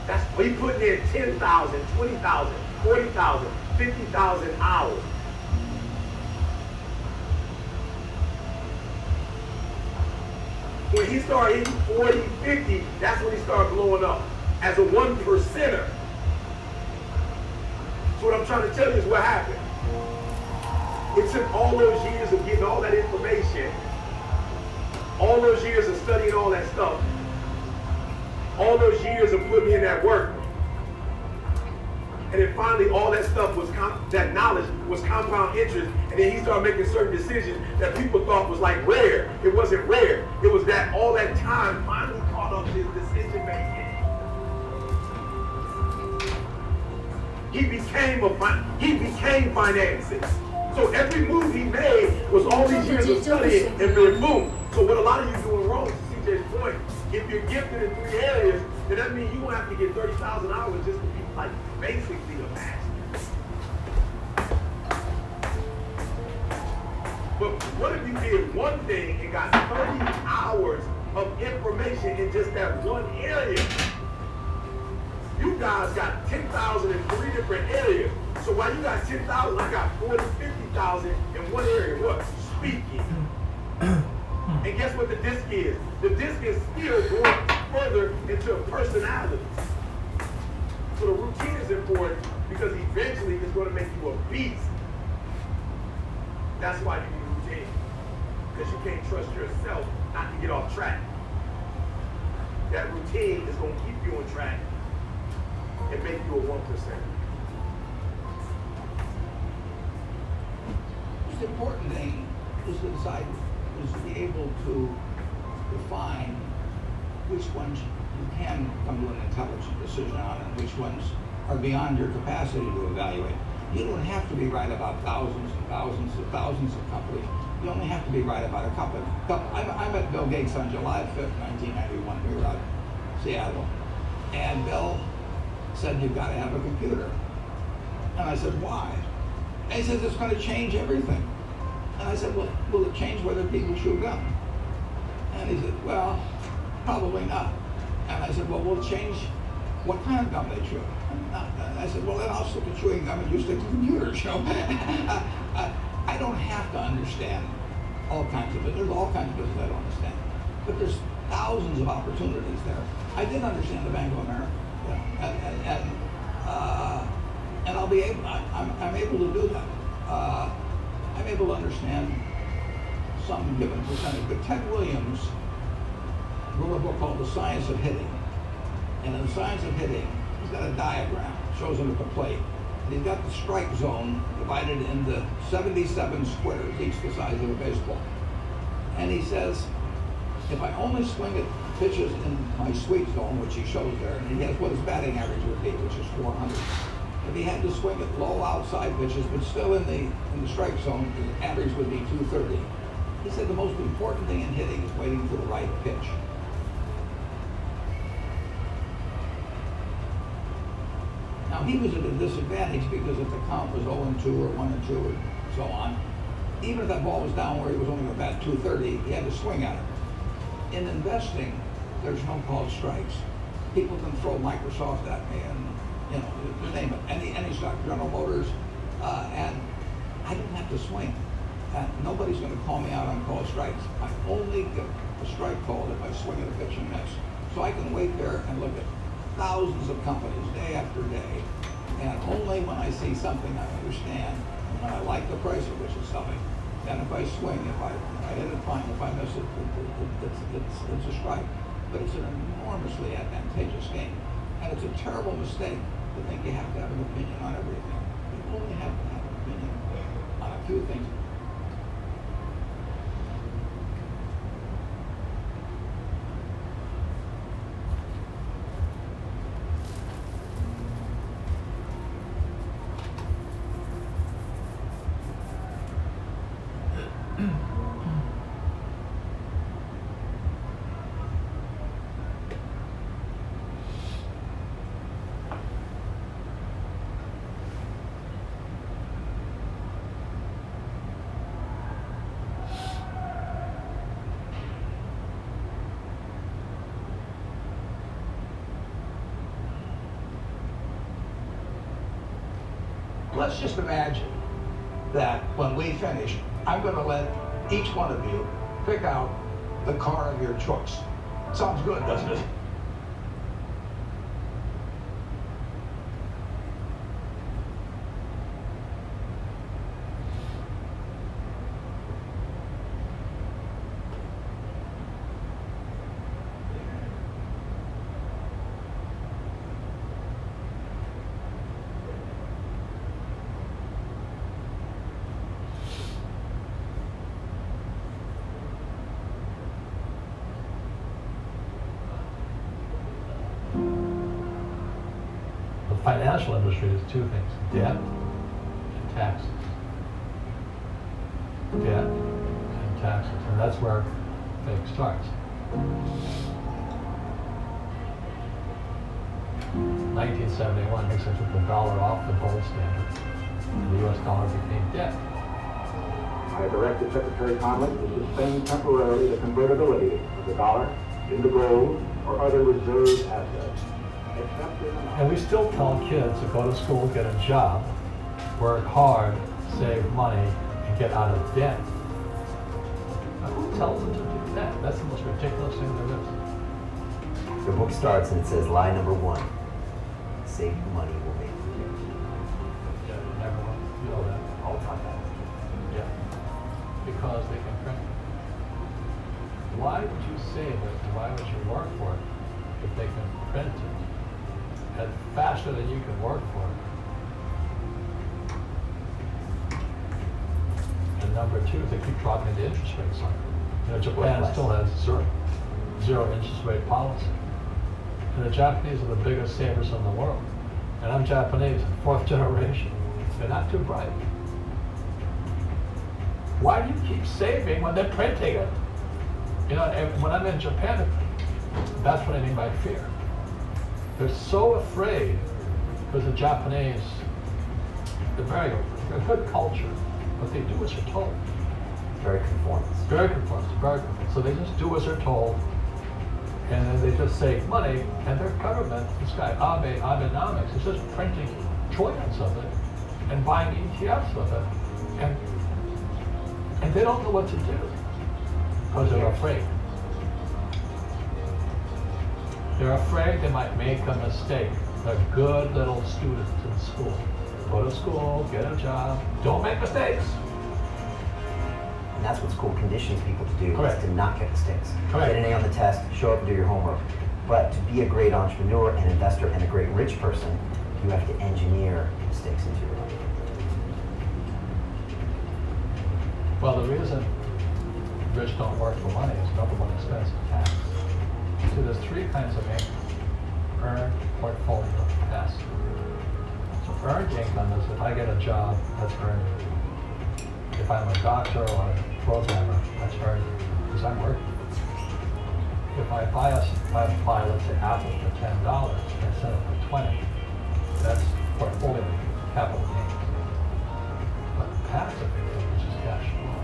That's he putting in 10,000, 20,000, 40,000, 50,000 hours. When he started hitting 40, 50, that's when he started blowing up as a 1%er. So what I'm trying to tell you is what happened. It took all those years of getting all that information, all those years of studying all that stuff, all those years of putting in that work, and then finally all that stuff was, that knowledge was compound interest, and then he started making certain decisions that people thought was like rare. It wasn't rare. It was that all that time finally caught up to his decision making. He became finances. So every move he made was all these years of studying, and then boom, So what a lot of you doing wrong, to CJ's point, if you're gifted in 3 areas, then that means you're going to have to get 30,000 hours just to be like basically a master. But what if you did one thing and got 30 hours of information in just that one area? You guys got 10,000 in 3 different areas. So while you got 10,000, I got 40, 50,000 in one area. What? Speaking. And guess what the disc is? The disc is still going further into a personality. So the routine is important because eventually it's going to make you a beast. That's why you need routine. Because you can't trust yourself not to get off track. That routine is going to keep you on track and make you a 1%. The important thing is to decide, is to be able to define which ones you can come to an intelligent decision on and which ones are beyond your capacity to evaluate. You don't have to be right about thousands and thousands and thousands of companies. You only have to be right about a couple. I met Bill Gates on July 5th, 1991. We were out in Seattle. And Bill said, you've got to have a computer. And I said, why? And he says, it's going to change everything. And I said, well, will it change whether people chew gum? And he said, well, probably not. And I said, well, we'll change what kind of gum they chew. And I said, well, then I'll stick to chewing gum and you stick to computers, you know. I don't have to understand all kinds of business. There's all kinds of business I don't understand. But there's thousands of opportunities there. I did understand the Bank of America, you know, and I'll be able, I'm able to do that. I'm able to understand some given percentage. But Ted Williams wrote a book called The Science of Hitting. And in The Science of Hitting, he's got a diagram, shows him at the plate. And he's got the strike zone divided into 77 squares, each the size of a baseball. And he says, if I only swing at pitches in my sweet zone, which he shows there, and he has what his batting average would be, which is 400. If he had to swing at low outside pitches, but still in the strike zone, his average would be 230. He said the most important thing in hitting is waiting for the right pitch. Now he was at a disadvantage because if the count was 0-2 or 1-2 or so on, even if that ball was down where he was only going to bat 230, he had to swing at it. In investing, there's no called strikes. People can throw Microsoft at me and, you know, you name it, any stock, General Motors, and I don't have to swing. And nobody's going to call me out on called strikes. I only get a strike called if I swing at a pitch and miss. So I can wait there and look at thousands of companies day after day, and only when I see something I understand, and when I like the price at which it's selling, then if I swing, if I hit it fine, if I miss it, it's a strike. But it's an enormously advantageous game, and it's a terrible mistake to think you have to have an opinion on everything. You only have to have an opinion on a few things. Let's just imagine that when we finish, I'm going to let each one of you pick out the car of your choice. Sounds good, doesn't it? Financial industry is two things: debt and taxes. Debt and taxes, and that's where fake starts. 1971, Nixon took the dollar off the gold standard, and the U.S. dollar became dead. I directed Secretary Connally to suspend temporarily the convertibility of the dollar into gold or other reserve assets. And we still tell kids to go to school, get a job, work hard, save money, and get out of debt. Now, who tells them to do that? That's the most ridiculous thing there is. The book starts and it says, lie number one, save money will make you rich. Yeah, everyone, you know that. All taught that. Yeah, because they can print it. Why would you save it, and why would you work for it if they can print it and faster than you can work for it? And number two, they keep dropping the interest rates on it. You know, Japan still has zero interest rate policy. And the Japanese are the biggest savers in the world. And I'm Japanese, fourth generation. They're not too bright. Why do you keep saving when they're printing it? You know, and when I'm in Japan, that's what I mean by fear. They're so afraid because the Japanese, they're good culture, but they do as they're told. Very conformist. Very conformist, very conformist. So they just do as they're told, and then they just save money, and their government, this guy Abenomics, is just printing trillions of it and buying ETFs with it, and they don't know what to do because they're afraid. They're afraid they might make a mistake. They're good little students in school. Go to school, get a job, don't make mistakes. And that's what school conditions people to do, Correct. is to not get mistakes. Correct. Get an A on the test, show up and do your homework. But to be a great entrepreneur and investor and a great rich person, you have to engineer mistakes into your life. Well, the reason rich don't work for money is number one, expensive tax. So there's three kinds of income: earned, portfolio, passive. So earned income is if I get a job, that's earned. If I'm a doctor or a programmer, that's earned because I'm working. If I apply, let's say, Apple for $10 and sell it for $20, that's portfolio capital gains. But passive income, which is cash flow.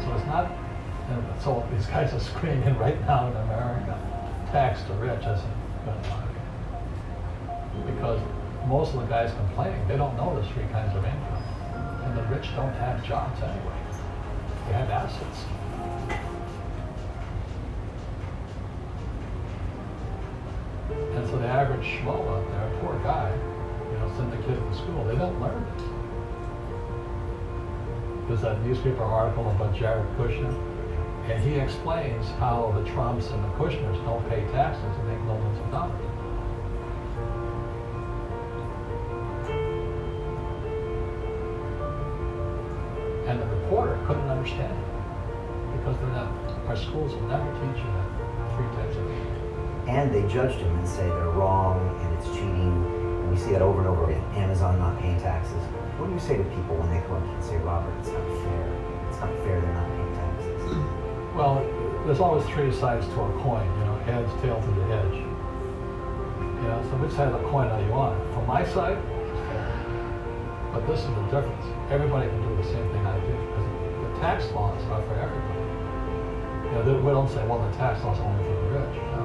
So it's not, so these guys are screaming right now in America, tax the rich isn't good money. Because most of the guys complaining, they don't know there's three kinds of income. And the rich don't have jobs anyway. They have assets. And so the average schmo out there, poor guy, you know, send the kid to school, they don't learn it. There's that newspaper article about Jared Kushner, and he explains how the Trumps and the Kushners don't pay taxes and make millions of dollars. And the reporter couldn't understand it because they're not, our schools will never teach you that three types of income. And they judged him and say they're wrong and it's cheating. And we see that over and over again. Amazon not paying taxes. What do you say to people when they come up and say, Robert, it's not fair. It's not fair they're not paying taxes. Well, there's always three sides to a coin, you know, heads, tail to the edge. You know, so which side of the coin are you on? From my side, it's fair. But this is the difference. Everybody can do the same thing I do because the tax laws are for everybody. You know, we don't say, well, the tax laws are only for the rich. No.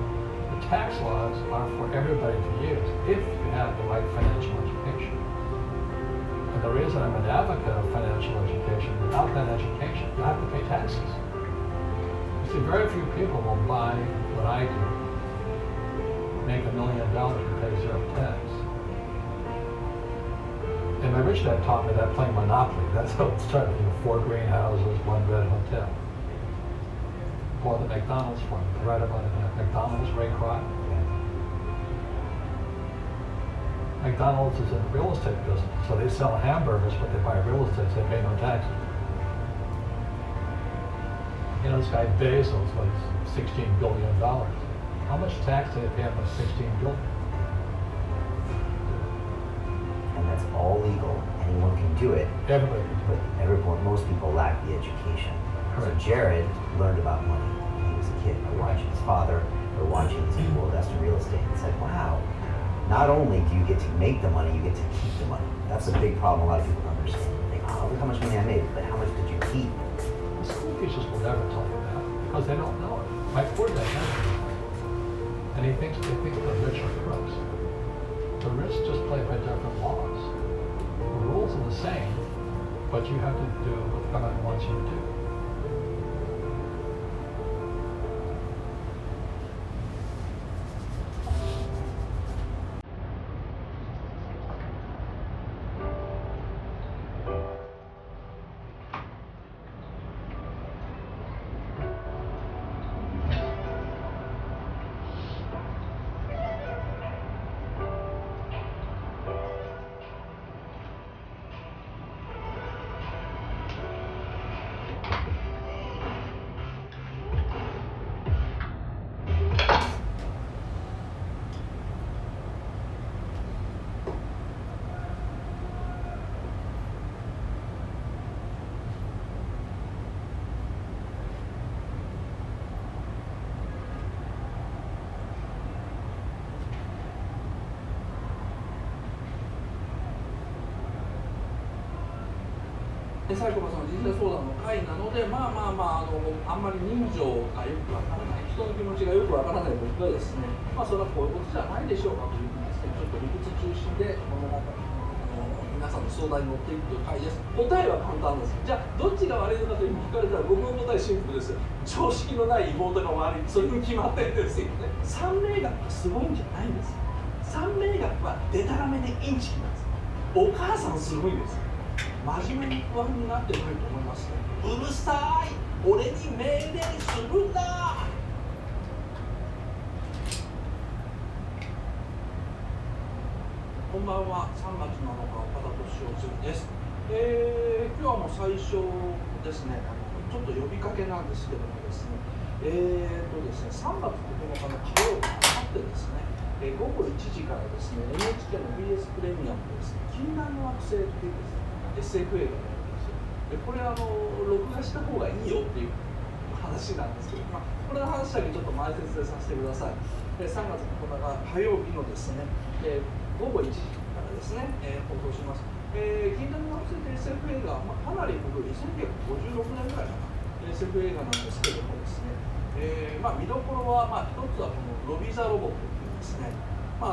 The tax laws are for everybody to use if you have the right financial education. And the reason I'm an advocate of financial education, without that education, you have to pay taxes. You see, very few people will buy what I do, make $1 million and pay zero tax. And my rich dad taught me that playing Monopoly. That's how it started. You know, 4 greenhouses, 1 red hotel. Or the McDonald's for me. Right about it. McDonald's, Ray Kroc. McDonald's is in the real estate business, so they sell hamburgers, but they buy real estate, so they pay no taxes. You know, this guy Bezos was $16 billion. How much tax did they pay on the $16 billion? And that's all legal anyone can do it. Everybody can do it. But most people lack the education. So Jared learned about money when he was a kid by watching his father or watching these people invest in real estate and said, wow, not only do you get to make the money, you get to keep the money. That's a big problem a lot of people don't understand. They think, oh, look how much money I made, but how much did you keep? The school teachers will never tell you that because they don't know it. My poor dad has money, and they think the rich are crooks. The rich just play by different laws. The rules are the same, but you have to do what God wants you to do.サイコパスの人生相談の会なので、あんまり人情がよくわからない、人の気持ちがよくわからない僕がですね、それはこういうことじゃないでしょうかというふうにですね、ちょっと理屈中心で皆さんの相談に乗っていくという会です。答えは簡単です。じゃあどっちが悪いのかというふうに聞かれたら僕の答えシンプルです。常識のない妹が悪い、それに決まってるんですよね。三名学がすごいんじゃないんです。三名学はデタラメでインチキなんです。お母さんすごいんです。真面目に不安になってないと思います。うるさい、俺に命令するな。こんばんは、3月7日岡田敏夫です。今日はもう最初ですね、ちょっと呼びかけなんですけどもですね、ですね、3月9日の火曜日あさってですね、午後1時からですね、NHK の BS プレミアムでですね、禁断の惑星っていうですね、SF 映画があるんですよ。でこれ録画した方がいいよっていう話なんですけど、これの話だけちょっと前説でさせてください。3月9日火曜日のですね、午後1時からですね、放送します。禁断の惑星って SF 映画、かなり古い、1956年ぐらいかな、SF 映画なんですけどもですね、見どころは、一つはこのロビー・ザ・ロボットっていうですね、お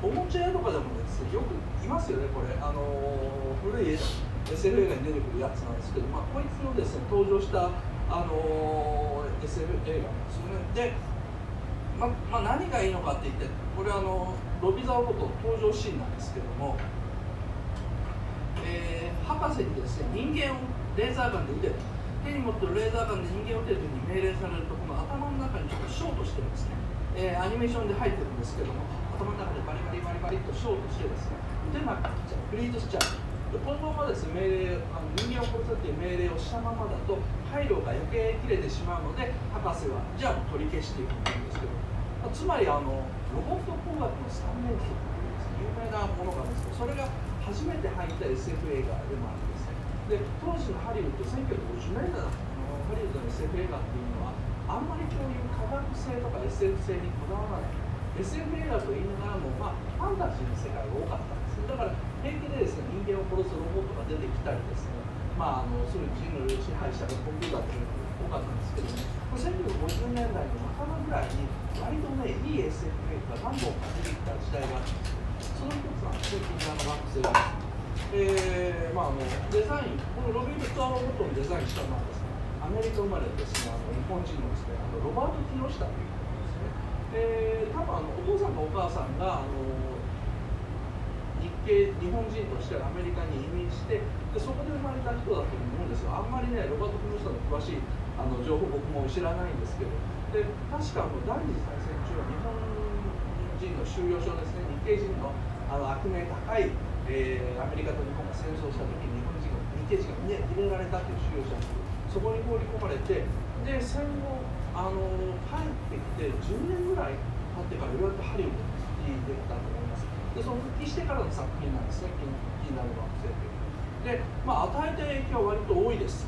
もちゃ屋とかでもですね、よくいますよね、これ。古い SF 映画に出てくるやつなんですけど、こいつのですね、登場した、SF 映画なんですよね。で、何がいいのかって言って、これロビー・ザ・ロボットの登場シーンなんですけども、博士にですね、人間をレーザーガンで撃てる。手に持ってるレーザーガンで人間を撃てるというふうに命令されると、この頭の中にちょっとショートしてるんですね。アニメーションで入ってるんですけども、頭の中でバリバリバリバリとショートしてですね、撃てなくなっちゃう、フリーズしちゃう。でこのままですね、人間を殺せという命令をしたままだと回路が余計切れてしまうので、博士はじゃあもう取り消していくんですけど、つまりロボット工学の3年生というですね、有名なものがあるんですけど、それが初めて入った SF 映画でもあるんですね。で当時のハリウッド、1950年代のハリウッドの SF 映画っていうのはあんまりこういう科学性とか SF 性にこだわらない、 SF 映画と言いながらも、ファンタジーの世界が多かったんです。だから平気でですね、人間を殺すロボットが出てきたりですね、そういう人類を支配したコンピューターというのが多かったんですけどね、1950年代の半ばぐらいに割とね、いい SF 映画が何本か出てきた時代があったんですけど、その一つなんですね、禁断の惑星です。デザイン、このロビー・ザ・ロボットのデザインしたのはですね、アメリカ生まれですね、日本人のですね、ロバート・木下という方ですね。多分お父さんとお母さんが日本人としてアメリカに移民して、でそこで生まれた人だと思うんですが、あんまりねロバート・木下の詳しい情報僕も知らないんですけど、で確か第二次大戦中は日本人の収容所ですね、日系人の悪名高い、アメリカと日本が戦争した時に日系人が入れられたという収容所です。そこに放り込まれて、で戦後帰ってきて10年ぐらい経ってからようやくハリウッドに復帰できたと思います。でその復帰してからの作品なんですね、禁断の惑星という。で、与えた影響は割と多いです。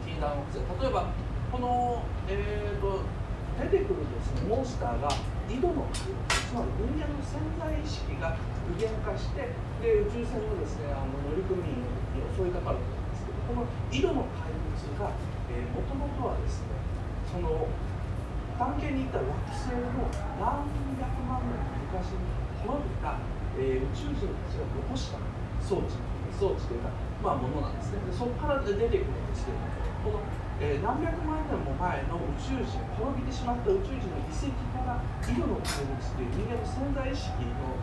禁断惑星、例えばこの、出てくるですね、モンスターが井戸の怪物、つまり人間の潜在意識が具現化して、で宇宙船のですね、乗組員に襲いかかるんですけど、この井戸の怪物がもともとはですね、その探検に行った惑星の何百万年昔に滅びた、宇宙人たちが残した装置というか、ものなんですね。でそこから出てくるんですけど、この何百万年も前の宇宙人、滅びてしまった宇宙人の遺跡から井戸の怪物という人間の潜在意識の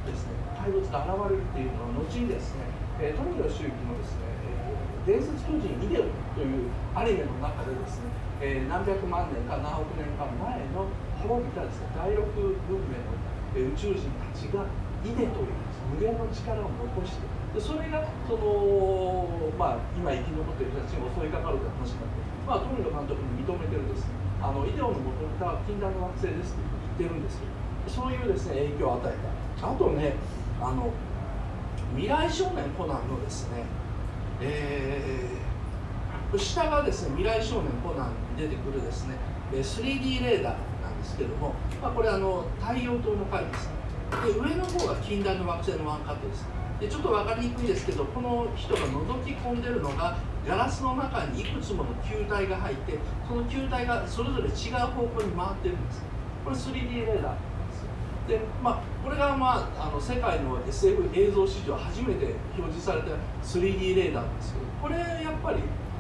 ですね、怪物が現れるというのは後にですね、富野周期のですね、伝説巨人イデオというアニメの中でですね、何百万年か何億年か前の滅びたですね、第六文明の宇宙人たちがイデという無限の力を残して、でそれがその、今生き残っている人たちに襲いかかるという話になって、富野監督に認めてるですね、イデオの元々は禁断の惑星ですと言ってるんですけど、そういうですね、影響を与えた。あとね、未来少年コナンのですね、下がですね、未来少年コナンに出てくるですね、3D レーダーなんですけども、これ太陽灯の回ですね。で上の方が禁断の惑星のワンカットです。でちょっと分かりにくいですけど、この人が覗き込んでるのがガラスの中にいくつもの球体が入って、その球体がそれぞれ違う方向に回ってるんです。これ 3D レーダーなんですよ。でこれが世界の SF 映像史上初めて表示された 3D レーダーなんですけど、これやっぱり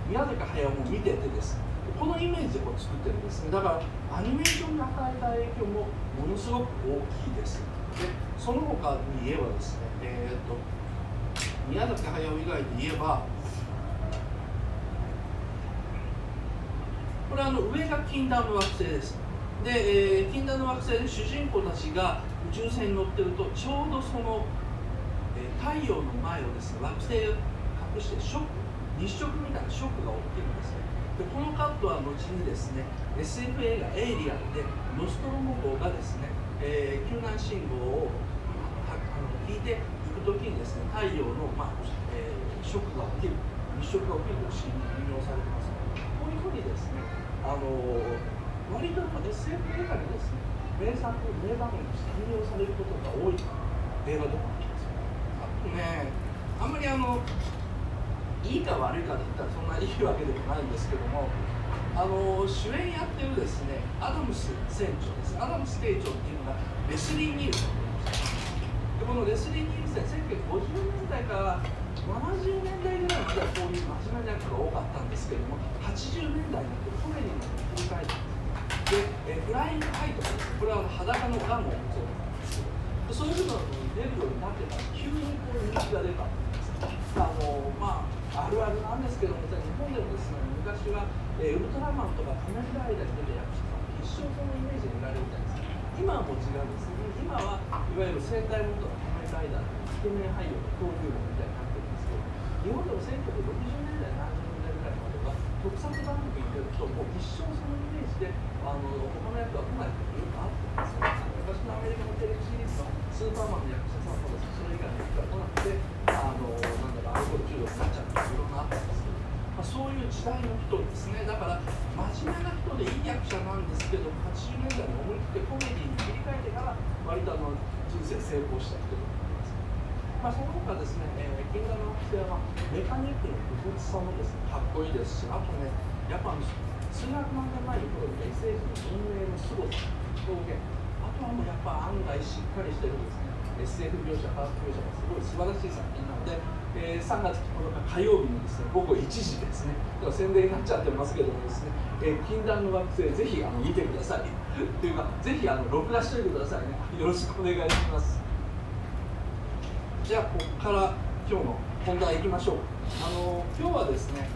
宮坂駿も見ててですね、このイメージでこう作ってるんですね。だからアニメーションに与えた影響もものすごく大きいです。でその他に言えばですね、宮崎駿以外で言えば、これ上が禁断の惑星です。で、禁断の惑星で主人公たちが宇宙船に乗ってると、ちょうどその、太陽の前をですね、惑星を隠して日食みたいなショックが起きるんですね。でこのカットは後にですね、 SF 映画「エイリアン」でノストロモ号がですね、救難信号を引いていくときにですね、太陽の、ショックが起きる、日食が起きるというシーンに引用されてます。こういうふうにですね、割とSF 映画にですね、名作、名場面として引用されることが多い映画とかなんですよ。あとね、あんまりいいか悪いかで言ったらそんないいわけでもないんですけども、主演やってるですね、アダムス船長です。アダムス艇長っていうのがレスリー・ニールセンで、このレスリー・ニールセン、1950年代から70年代ぐらいまではこういう真面目な役が多かったんですけども、80年代になってコメディの切り替えたんです。で、フライングハイとかですね、これは裸のガンをそうなんですけど、そういうのに出るようになってから急にこう人気が出たんです。あるあるなんですけども、日本でもですね、昔は、ウルトラマンとか仮面ライダーに出て役者さん、一生そのイメージで見られるみたいです。今はもう違うんですね。今はいわゆる戦隊ものとか仮面ライダーとかイケメン俳優の登竜門みたいになってるんですけど、日本でも1960年代、70年代ぐらいまでは特撮番組に出るともう一生そのイメージで他の役は来ないというのがあったんですよ。昔のアメリカのテレビシリーズのスーパーマンの役者さんもですね、それ以外の役が来なくて、アルコール中毒になっちゃうとかいろんなあったんですけど、そういう時代の人ですね。だから真面目な人でいい役者なんですけど、80年代に思い切ってコメディに切り替えてから割と人生成功した人だと思います。その他ですね、禁断の惑星はメカニックの複雑さもですね、かっこいいですし、あとね、やっぱ数百万年前に滅びた異星人の運営の凄さ、表現、あとはもうやっぱ案外しっかりしてるですね、SF 描写、科学描写がすごい素晴らしい作品なので、3月9日火曜日のですね、午後1時ですね、宣伝になっちゃってますけどもですね、禁断の惑星ぜひ見てくださいというか、ぜひ録画しておいてくださいね。よろしくお願いします。じゃあここから今日の本題いきましょう。今日はですね、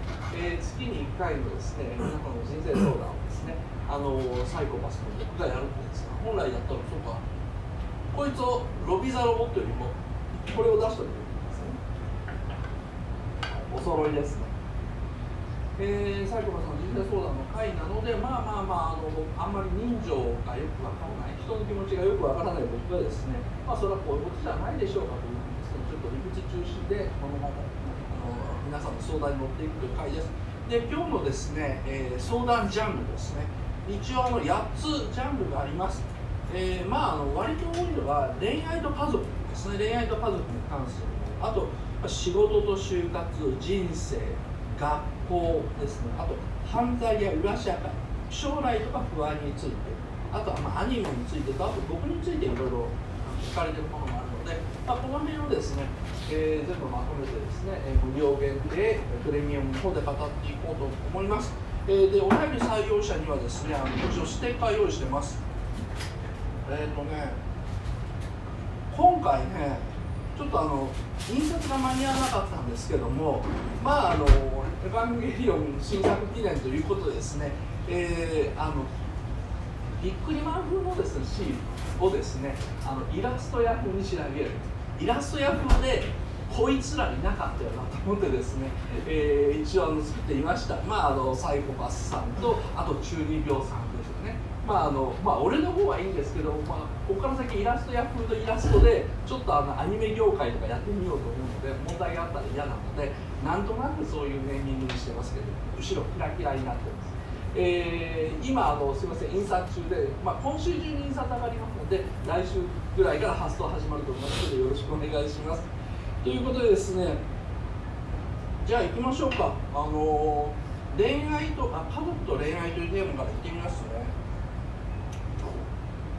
月に1回のですね、皆さんの人生相談をですね、サイコパスの僕がやるんですが、本来だったらちょっとこいつをロビザロボットよりもこれを出しておいてですね、お揃いですね。サイコパスの人生相談の回なので、あんまり人情がよくわからない、人の気持ちがよくわからない僕がですね、それはこういうことじゃないでしょうかというふうにですね、ちょっと理屈中心で物語の皆さんの相談に乗っていくという回です。で、今日のですね、相談ジャンルですね。一応8つジャンルがあります。割と多いのは恋愛と家族ですね。恋愛と家族に関するもの、あと仕事と就活、人生、学校ですね。あと犯罪や裏社会、将来とか不安について、あとはアニメについてと、あと僕についていろいろ聞かれているものもあるので、この辺をですね、全部まとめてですね、無料限定プレミアムの方で語っていこうと思います。で、お便り採用者にはですね、一応ステッカー用意してます。今回ね、ちょっと印刷が間に合わなかったんですけども、エヴァンゲリオン新作記念ということでですね、ビックリマン風のですね、シールをですね、イラスト屋風に仕上げる。イラスト屋風でこいつらいなかったよなと思ってですね、一応作っていました。サイコパスさんと、あと中二病さんですよね。俺の方はいいんですけど、ここから先イラストや風のイラストでちょっとアニメ業界とかやってみようと思うので、問題があったら嫌なので、なんとなくそういうネーミングにしてますけど、後ろキラキラになってます。今すみません、印刷中で、今週中に印刷上がりますので、来週ぐらいから発送始まると思いますので、よろしくお願いします。ということでですね、じゃあ行きましょうか。恋愛と家族と恋愛というテーマからいってみますね。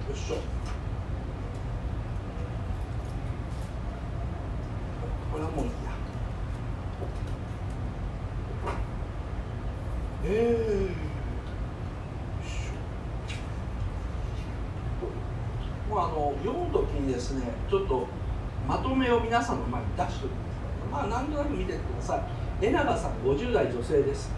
よいしょ。これはもういいや。読むときにですね、ちょっとまとめを皆さんの前に出しておきます。なんとなく見ててください。江永さん、50代女性です。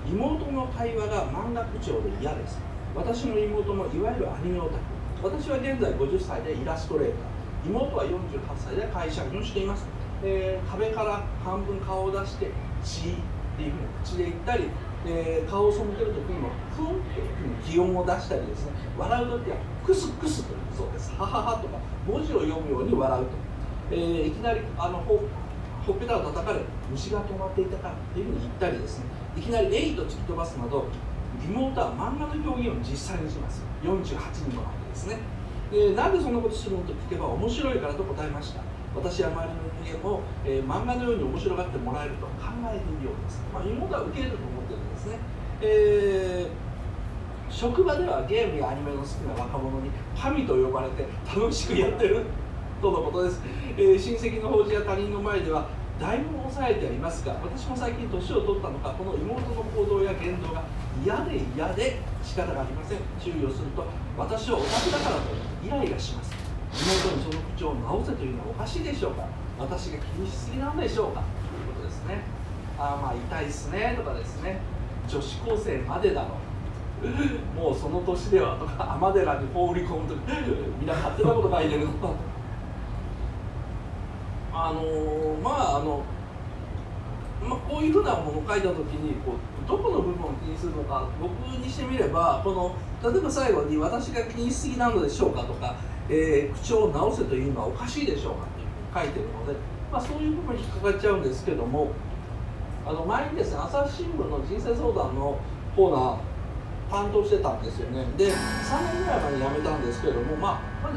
妹の会話が漫画口調で嫌です。私の妹もいわゆるアニメオタク。私は現在50歳でイラストレーター。妹は48歳で会社員をしています。壁から半分顔を出して血っていうふうに口で言ったり、顔を背けるときにもふんっていうふうに擬音を出したりですね、笑うときはクスクスというそうです。はははとか文字を読むように笑うと、いきなりほっぺたを叩かれ虫が止まっていたからっていうふうに言ったりですね、いきなりエイと突き飛ばすなど妹は漫画の表現を実際にします。48人もなってですね。なんでそんなことするのと聞けば面白いからと答えました。私は周りの人間も、漫画のように面白がってもらえると考えているようです。妹は受け入れると思ってるんですね。職場ではゲームやアニメの好きな若者に神と呼ばれて楽しくやってるとのことです。親戚の法事や他人の前ではだいぶ抑えてありますが、私も最近年を取ったのか、この妹の行動や言動が嫌で仕方がありません。注意をすると、私はオタクだからとイライラします。妹にその口調を直せというのはおかしいでしょうか。私が気にしすぎなんでしょうかということですね。痛いっすねとかですね、女子高生までだろうもうその年ではとか、尼寺に放り込むとかみんな勝手なこと書いてるのこういうふうなものを書いたときにどこの部分を気にするのか、僕にしてみれば例えば最後に私が気にしすぎなのでしょうかとか、口調を直せというのはおかしいでしょうかというふうに書いてるので、そういう部分に引っかかっちゃうんですけども、前にですね、朝日新聞の人生相談のコーナー担当してたんですよね。で、3年ぐらい前に辞めたんですけれども、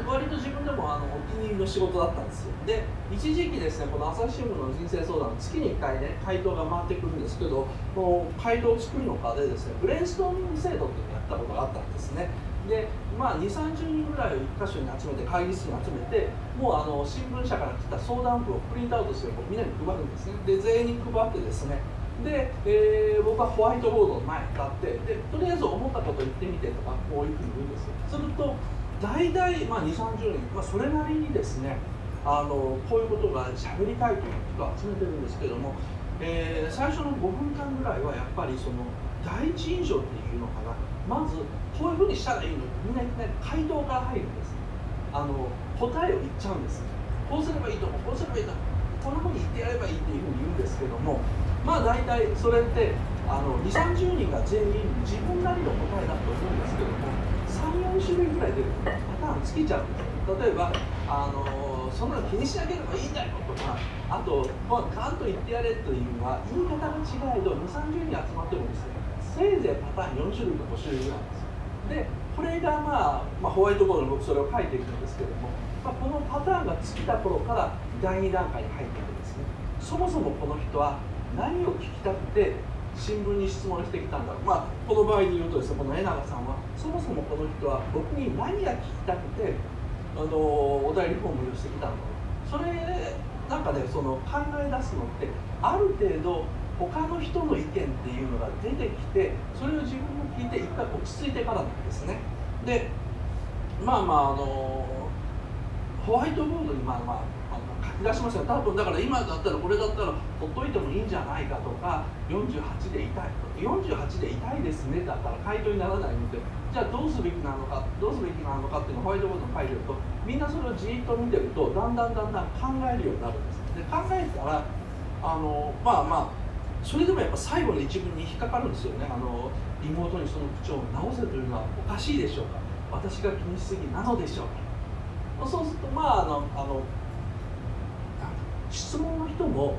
割と自分でもお気に入りの仕事だったんですよ。で、一時期ですね、この朝日新聞の人生相談、月に1回ね、回答が回ってくるんですけど、この回答を作るのかでですね、ブレインストーミング制度っていうのをやったことがあったんですね。で、2、30人ぐらいを1箇所に集めて、会議室に集めて、もう新聞社から来た相談文をプリントアウトしてみんなに配るんですね。で、全員に配ってですね、で、僕はホワイトボードの前に立って、でとりあえず思ったことを言ってみてとか、こういうふうに言うんですよ。すると大体2、30人、それなりにですね、こういうことが喋りたいという人を集めてるんですけども、最初の5分間ぐらいはやっぱりその第一印象っていうのかな、まずこういうふうにしたらいいのに、みんないきなり回答から入るんです。答えを言っちゃうんです。こうすればいいと思う、こうすればいいと思う、こんなふうに言ってやればいいっていうふうに言うんですけども、まあ大体それって2、30人が全員自分なりの答えだと思うんですけども、3、4種類ぐらい出るパターン尽きちゃうんです。例えばそんなの気にしなければいいんだよとか、あと、ガンと言ってやれというのは言い方が違えど2、30人集まってもですね、せいぜいパターン4種類か5種類ぐらいなんですよ。でこれが、ホワイトボードに僕それを書いていくんですけども、このパターンが尽きた頃から第2段階に入っていくんですね。そもそもこの人は何を聞きたくて新聞に質問してきたんだろう。この場合で言うとですね、この江永さんはそもそもこの人は僕に何が聞きたくてお便りフォームをしてきたんだろう。それなんかね、その考え出すのってある程度他の人の意見っていうのが出てきて、それを自分も聞いて一回落ち着いてからなんですね。でホワイトボードに書き出しましたよ。多分だから今だったらこれだったらほっといてもいいんじゃないかとか、48で痛い48で痛いですねだったら回答にならないので、じゃあどうすべきなのかっていうのをホワイトボードに書いてると、みんなそれをじーっと見てるとだんだん考えるようになるんです。で考えたらそれでもやっぱ最後の一文に引っかかるんですよね。妹にその口調を直せというのはおかしいでしょうか、私が気にしすぎなのでしょうか。そうすると質問の人も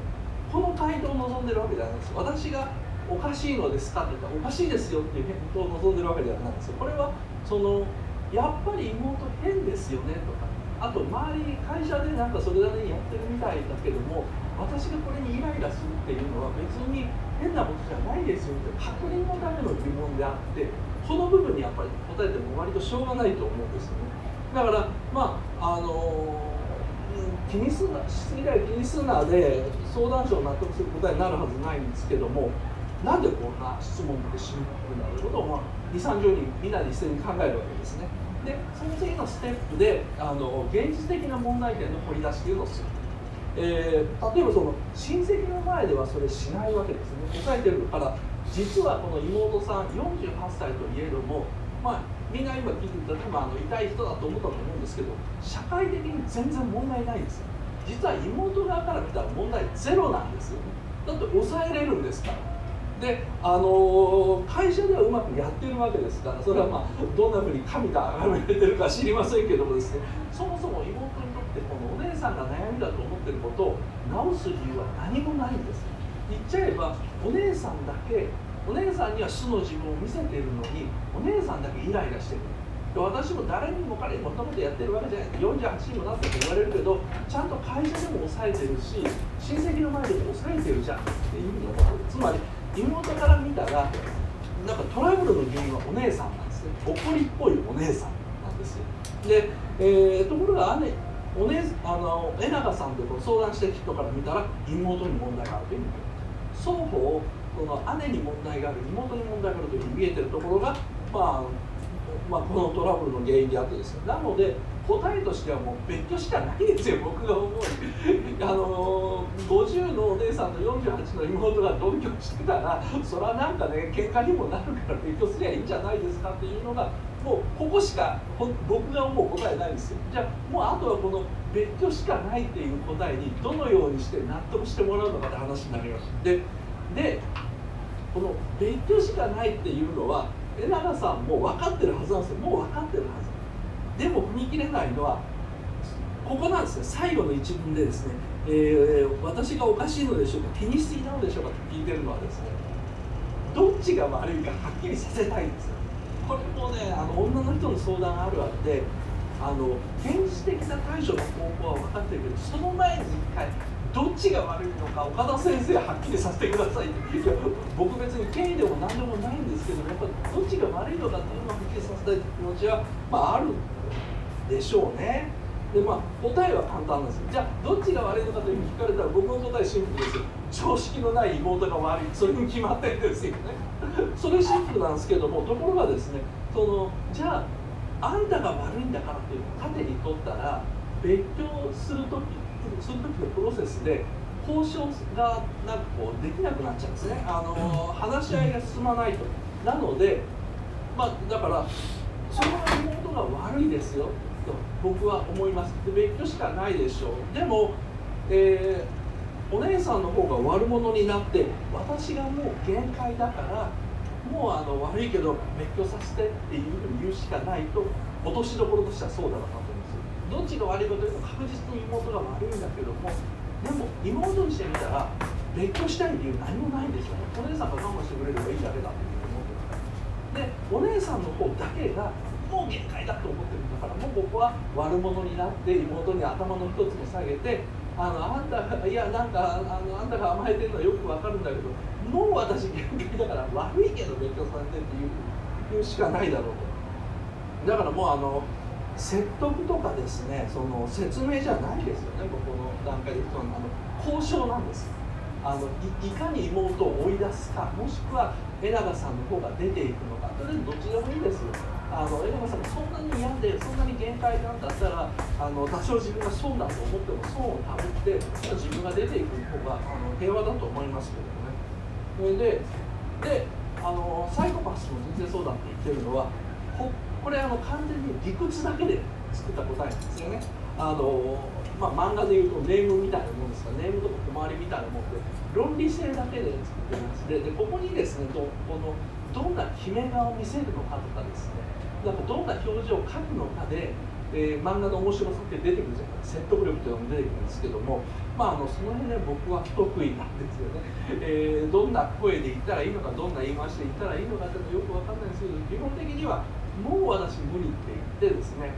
この回答を望んでるわけじゃないんです。私がおかしいのですかって言ったらおかしいですよっていう返答を望んでるわけではないんですよ。これはやっぱり妹変ですよねとか、あと周り会社でなんかそれなりにやってるみたいだけども、私がこれにイライラするっていうのは別に変なことじゃないですよって確認のための疑問であって、この部分にやっぱり答えても割としょうがないと思うんですよね。だから気にすぎだよ気にするなで相談者を納得する答えになるはずないんですけども、なんでこんな質問ってシンプルなことを2、30人みんなで一斉に考えるわけですね。でその次のステップで現実的な問題点の掘り出しというのをする。例えばその親戚の前ではそれしないわけですね。答えてるから、実はこの妹さん48歳といえども、みんな今聞いてたら痛い人だと思ったと思うんですけど、社会的に全然問題ないんですよ。実は妹側から見たら問題ゼロなんですよね。だって抑えれるんですから。で会社ではうまくやってるわけですから、それはどんなふうに神が崇められてるか知りませんけどもですね、そもそも妹にとってこのお姉さんが悩みだと思ってることを直す理由は何もないんです。言っちゃえばお姉さんには素の自分を見せているのに、お姉さんだけイライラしてる。私も誰にも彼にもともとやってるわけじゃない、48にもなってと言われるけど、ちゃんと会社でも抑えてるし、親戚の前でも抑えてるじゃんっていうのがある。つまり妹から見たらなんかトラブルの原因はお姉さんなんですね。怒りっぽいお姉さんなんですよ。で、ところが江永さんと相談してる人から見たら妹に問題があるという双方この姉に問題がある妹に問題があるというふうに見えてるところがこのトラブルの原因であってですね。なので答えとしてはもう別居しかないですよ。僕が思う50のお姉さんと48の妹が同居してたら、それはなんかね喧嘩にもなるから別居すりゃいいんじゃないですかっていうのがもうここしか僕が思う答えないんですよ。じゃあもうあとはこの別居しかないっていう答えにどのようにして納得してもらうのかって話になります。でこの別居しかないっていうのは江永さんも分かってるはずなんですよ。もう分かってるはず。でも踏み切れないのはここなんですね。最後の一文でですね、私がおかしいのでしょうか、気にしすぎなのでしょうかって聞いてるのはですね、どっちが悪いかはっきりさせたいんですよ。これもね女の人の相談あるあるで、現実的な対処の方法は分かってるけど、その前に一回どっちが悪いのか岡田先生はっきりさせてくださいって。いや僕別に権威でも何でもないんですけど、やっぱりどっちが悪いのかっていうのをはっきりさせたい気持ちはあるでしょうね。で答えは簡単なんですよ。じゃあどっちが悪いのかというふうに聞かれたら僕の答えシンプルですよ。常識のない妹が悪い、それに決まってるんですよね。それシンプルなんですけども、ところがですね、じゃああんたが悪いんだからっていうのを盾に取ったら、別居する時のプロセスで交渉がなんかできなくなっちゃうんですね。話し合いが進まないと。なのでだからその妹が悪いですよと僕は思います。で別居しかないでしょう。でも、お姉さんの方が悪者になって、私がもう限界だからもう悪いけど別居させてっていうふうに言うしかないと、落としどころとしてはそうだろうなと思うんですよ。どっちが悪いかというと確実に妹が悪いんだけども、でも妹にしてみたら別居したい理由何もないんですよね。お姉さんが我慢してくれればいいだけだって思ってるから。でお姉さんの方だけがもう限界だと思ってるんだから、もう僕は悪者になって妹に頭の一つも下げて、あんたがいやなんかあんたが甘えてるのはよくわかるんだけど、もう私限界だから悪いけど別居させてっていうしかないだろうと。だからもう説得とかですね、その説明じゃないですよね。この段階で交渉なんです。いかに妹を追い出すか、もしくは江永さんの方が出ていくのか、とりあえずどっちでもいいですよ。江永さんがそんなに病んでそんなに限界なんだったら、多少自分が損だと思っても損をためて自分が出ていく方が平和だと思いますけどもね。それでサイコパスも全然そうだって言ってるのは、これ完全に理屈だけで作った答えなんですよね。漫画でいうとネームみたいなものですから、ネームとか小回りみたいなもので論理性だけで作ってます。でここにですね、どんな決め顔を見せるのかとかですね、どんな表情を描くのかで、漫画の面白さって出てくるじゃないですか。説得力というのも出てくるんですけども、その辺ね僕は不得意なんですよね。どんな声で言ったらいいのか、どんな言い回しで言ったらいいのかっていうのよくわかんないんですけど、基本的にはもう私無理って言ってですね、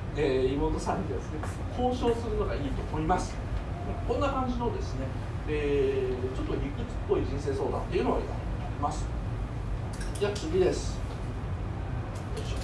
妹さんにですね交渉するのがいいと思います。こんな感じのですね、ちょっと理屈っぽい人生相談っていうのをやります。じゃあ次です。よいしょ。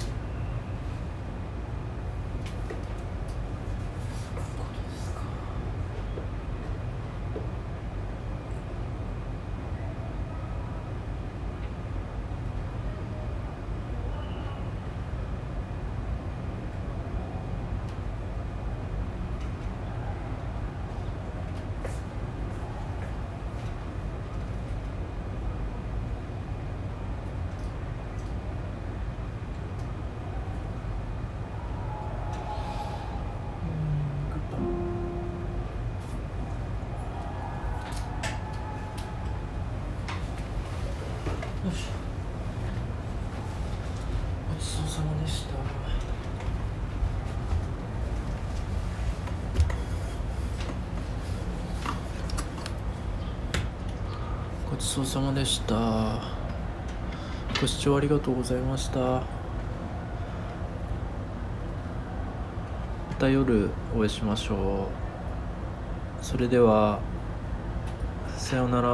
よいしょ。ごちそうさまでした。ごちそうさまでした。ご視聴ありがとうございました。また夜お会いしましょう。それではさようなら。